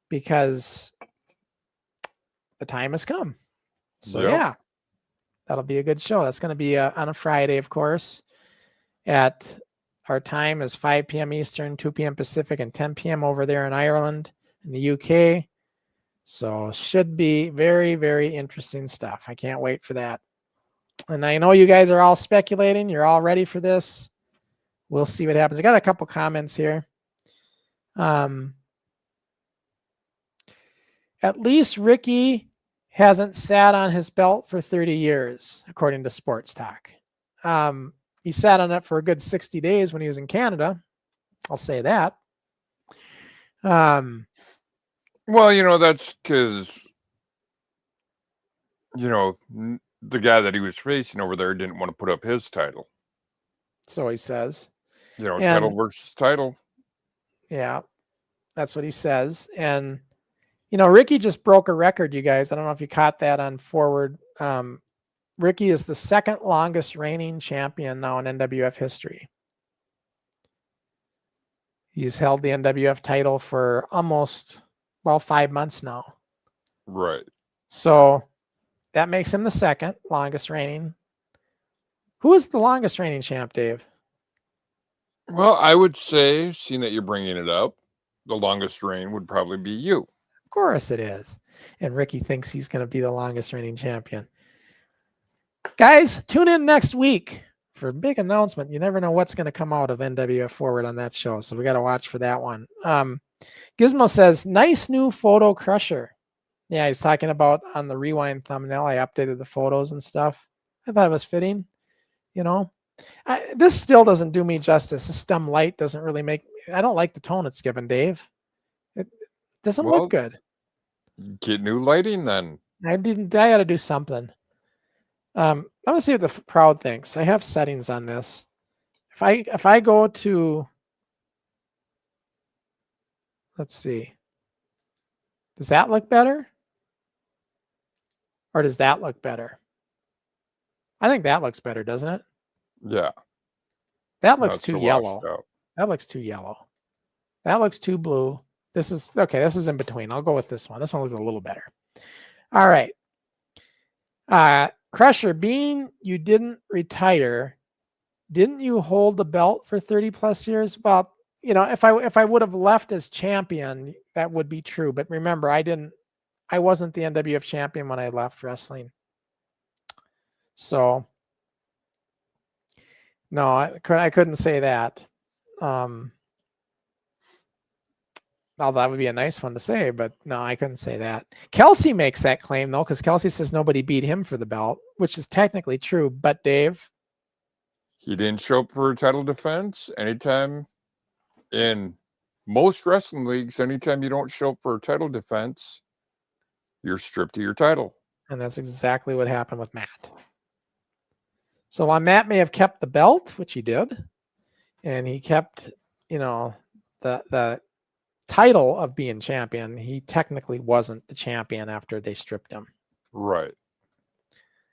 because the time has come. So yeah, that'll be a good show. That's going to be on a Friday, of course. At our time is 5 p.m. Eastern, 2 p.m. Pacific, and 10 p.m. over there in Ireland, in the UK. So should be very, very interesting stuff. I can't wait for that. And I know you guys are all speculating. You're all ready for this. We'll see what happens. I got a couple comments here. At least Ricky hasn't sat on his belt for 30 years, according to Sports Talk. He sat on it for a good 60 days when he was in Canada. I'll say that. Well, you know, that's because, you know, the guy that he was facing over there didn't want to put up his title. So he says. You know, title versus title. Yeah, that's what he says. And, you know, Ricky just broke a record, you guys. I don't know if you caught that on Forward. Ricky is the second longest reigning champion now in NWF history. He's held the NWF title for almost, well, 5 months now. Right. So that makes him the second longest reigning. Who is the longest reigning champ, Dave? Well, I would say, seeing that you're bringing it up, the longest reign would probably be you. Of course it is. And Ricky thinks he's going to be the longest reigning champion. Guys, tune in next week for a big announcement. You never know what's going to come out of NWF Forward on that show. So we got to watch for that one. Gizmo says, nice new photo Crusher. Yeah, he's talking about on the Rewind thumbnail. I updated the photos and stuff. I thought it was fitting. You know, this still doesn't do me justice. This dumb light doesn't really make, I don't like the tone it's given, Dave. It doesn't look good. Get new lighting then. I got to do something. I'm going to see what the crowd thinks. I have settings on this. If I go to, let's see. Does that look better? Or does that look better? I think that looks better, doesn't it? Yeah. That looks too yellow. That looks too yellow. That looks too blue. This is, okay, this is in between. I'll go with this one. This one looks a little better. All right. Crusher, being you didn't retire, didn't you hold the belt for 30 plus years? Well, you know, if I would have left as champion, that would be true. But remember, I wasn't the NWF champion when I left wrestling. So no, I couldn't say that. Although that would be a nice one to say, but no, I couldn't say that. Kelsey makes that claim though, because Kelsey says nobody beat him for the belt, which is technically true. But Dave, he didn't show up for a title defense anytime. In most wrestling leagues, anytime you don't show up for a title defense, You're stripped of your title. And that's exactly what happened with Matt. So while Matt may have kept the belt, which he did, and he kept, you know, the title of being champion, he technically wasn't the champion after they stripped him. Right.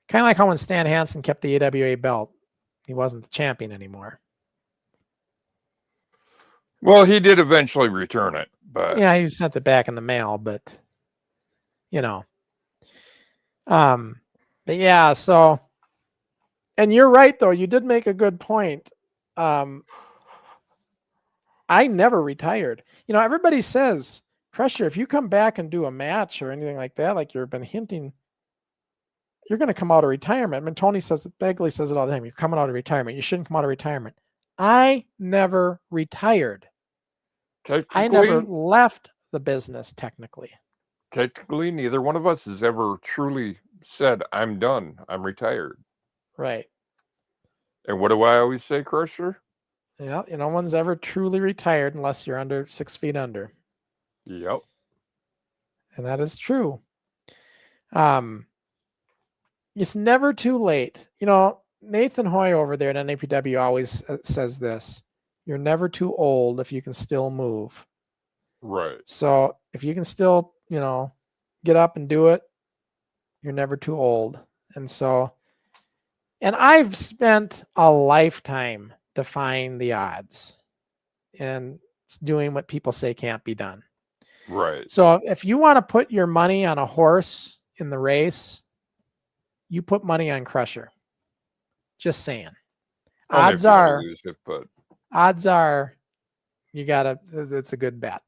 Kind of like how when Stan Hansen kept the AWA belt, he wasn't the champion anymore. Well, he did eventually return it, but yeah, he sent it back in the mail, but you know. But yeah, so, and you're right though, you did make a good point. I never retired. You know, everybody says, Crusher, if you come back and do a match or anything like that, like you've been hinting, you're going to come out of retirement. I mean, Tony says it, Begley says it all the time. You're coming out of retirement. You shouldn't come out of retirement. I never retired. I never left the business technically. Technically, neither one of us has ever truly said, I'm done. I'm retired. Right. And what do I always say, Crusher? Yeah, no one's ever truly retired unless you're under 6 feet under. Yep. And that is true. It's never too late. You know, Nathan Hoy over there at NAPW always says this. You're never too old if you can still move. Right. So if you can still, you know, get up and do it, you're never too old. And so, and I've spent a lifetime defying the odds and doing what people say can't be done. Right. So if you want to put your money on a horse in the race, you put money on Crusher. Just saying. Odds are, odds are you gotta, it's a good bet.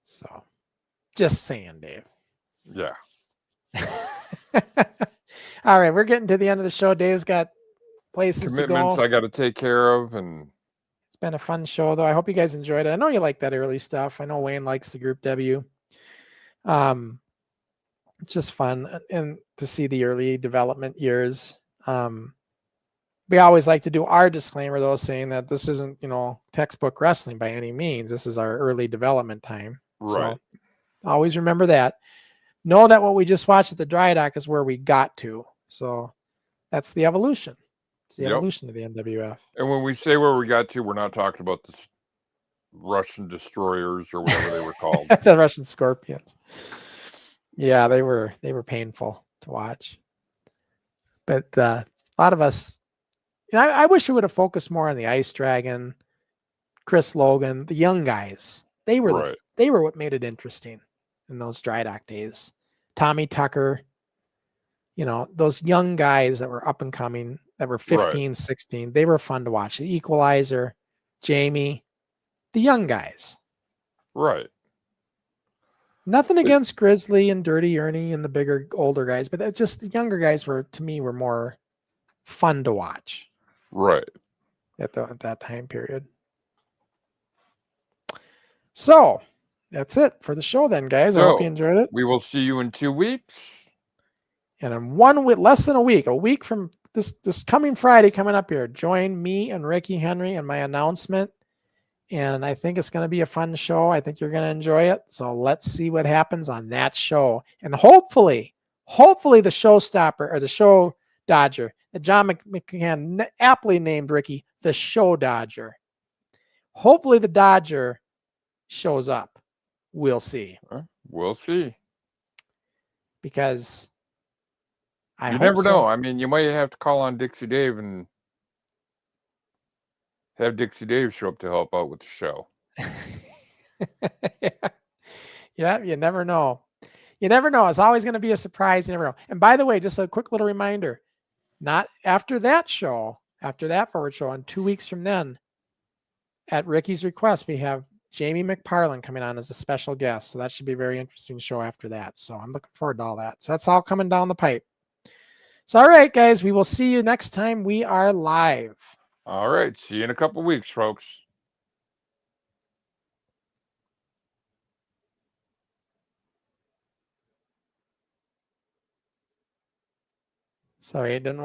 So just saying, Dave. Yeah. All right, we're getting to the end of the show. Dave's got places to go. I got to take care of, and it's been a fun show, though. I hope you guys enjoyed it. I know you like that early stuff. I know Wayne likes the Group W. It's just fun and to see the early development years. We always like to do our disclaimer, though, saying that this isn't, you know, textbook wrestling by any means. This is our early development time. Right. So always remember that. Know that what we just watched at the dry dock is where we got to. So that's the evolution. It's the evolution of the NWF. And when we say where we got to, we're not talking about the Russian destroyers or whatever they were called. The Russian Scorpions. Yeah, they were painful to watch. But a lot of us, you know, I wish we would have focused more on the Ice Dragon, Chris Logan, the young guys. They were they were what made it interesting in those dry dock days. Tommy Tucker, you know, those young guys that were up and coming, that were 15, 16, they were fun to watch. The Equalizer, Jamie, the young guys. Right. Nothing against Grizzly and Dirty Ernie and the bigger, older guys, but that's just the younger guys were, to me, were more fun to watch. Right. At that time period. So that's it for the show then, guys. I hope you enjoyed it. We will see you in 2 weeks. And in 1 week, less than a week from this coming Friday coming up here, join me and Ricky Henry and my announcement. And I think it's going to be a fun show. I think you're going to enjoy it. So let's see what happens on that show. And hopefully the showstopper or the show dodger, that John McCann aptly named Ricky the show dodger. Hopefully the Dodger shows up. We'll see. We'll see. Because you never know. I mean, you might have to call on Dixie Dave and have Dixie Dave show up to help out with the show. Yeah, you never know. You never know. It's always going to be a surprise. You never know. And by the way, just a quick little reminder, not after that show, after that forward show, and 2 weeks from then, at Ricky's request, we have Jamie McParland coming on as a special guest. So that should be a very interesting show after that. So I'm looking forward to all that. So that's all coming down the pipe. So, all right, guys, we will see you next time we are live. All right. See you in a couple of weeks, folks. Sorry, it didn't want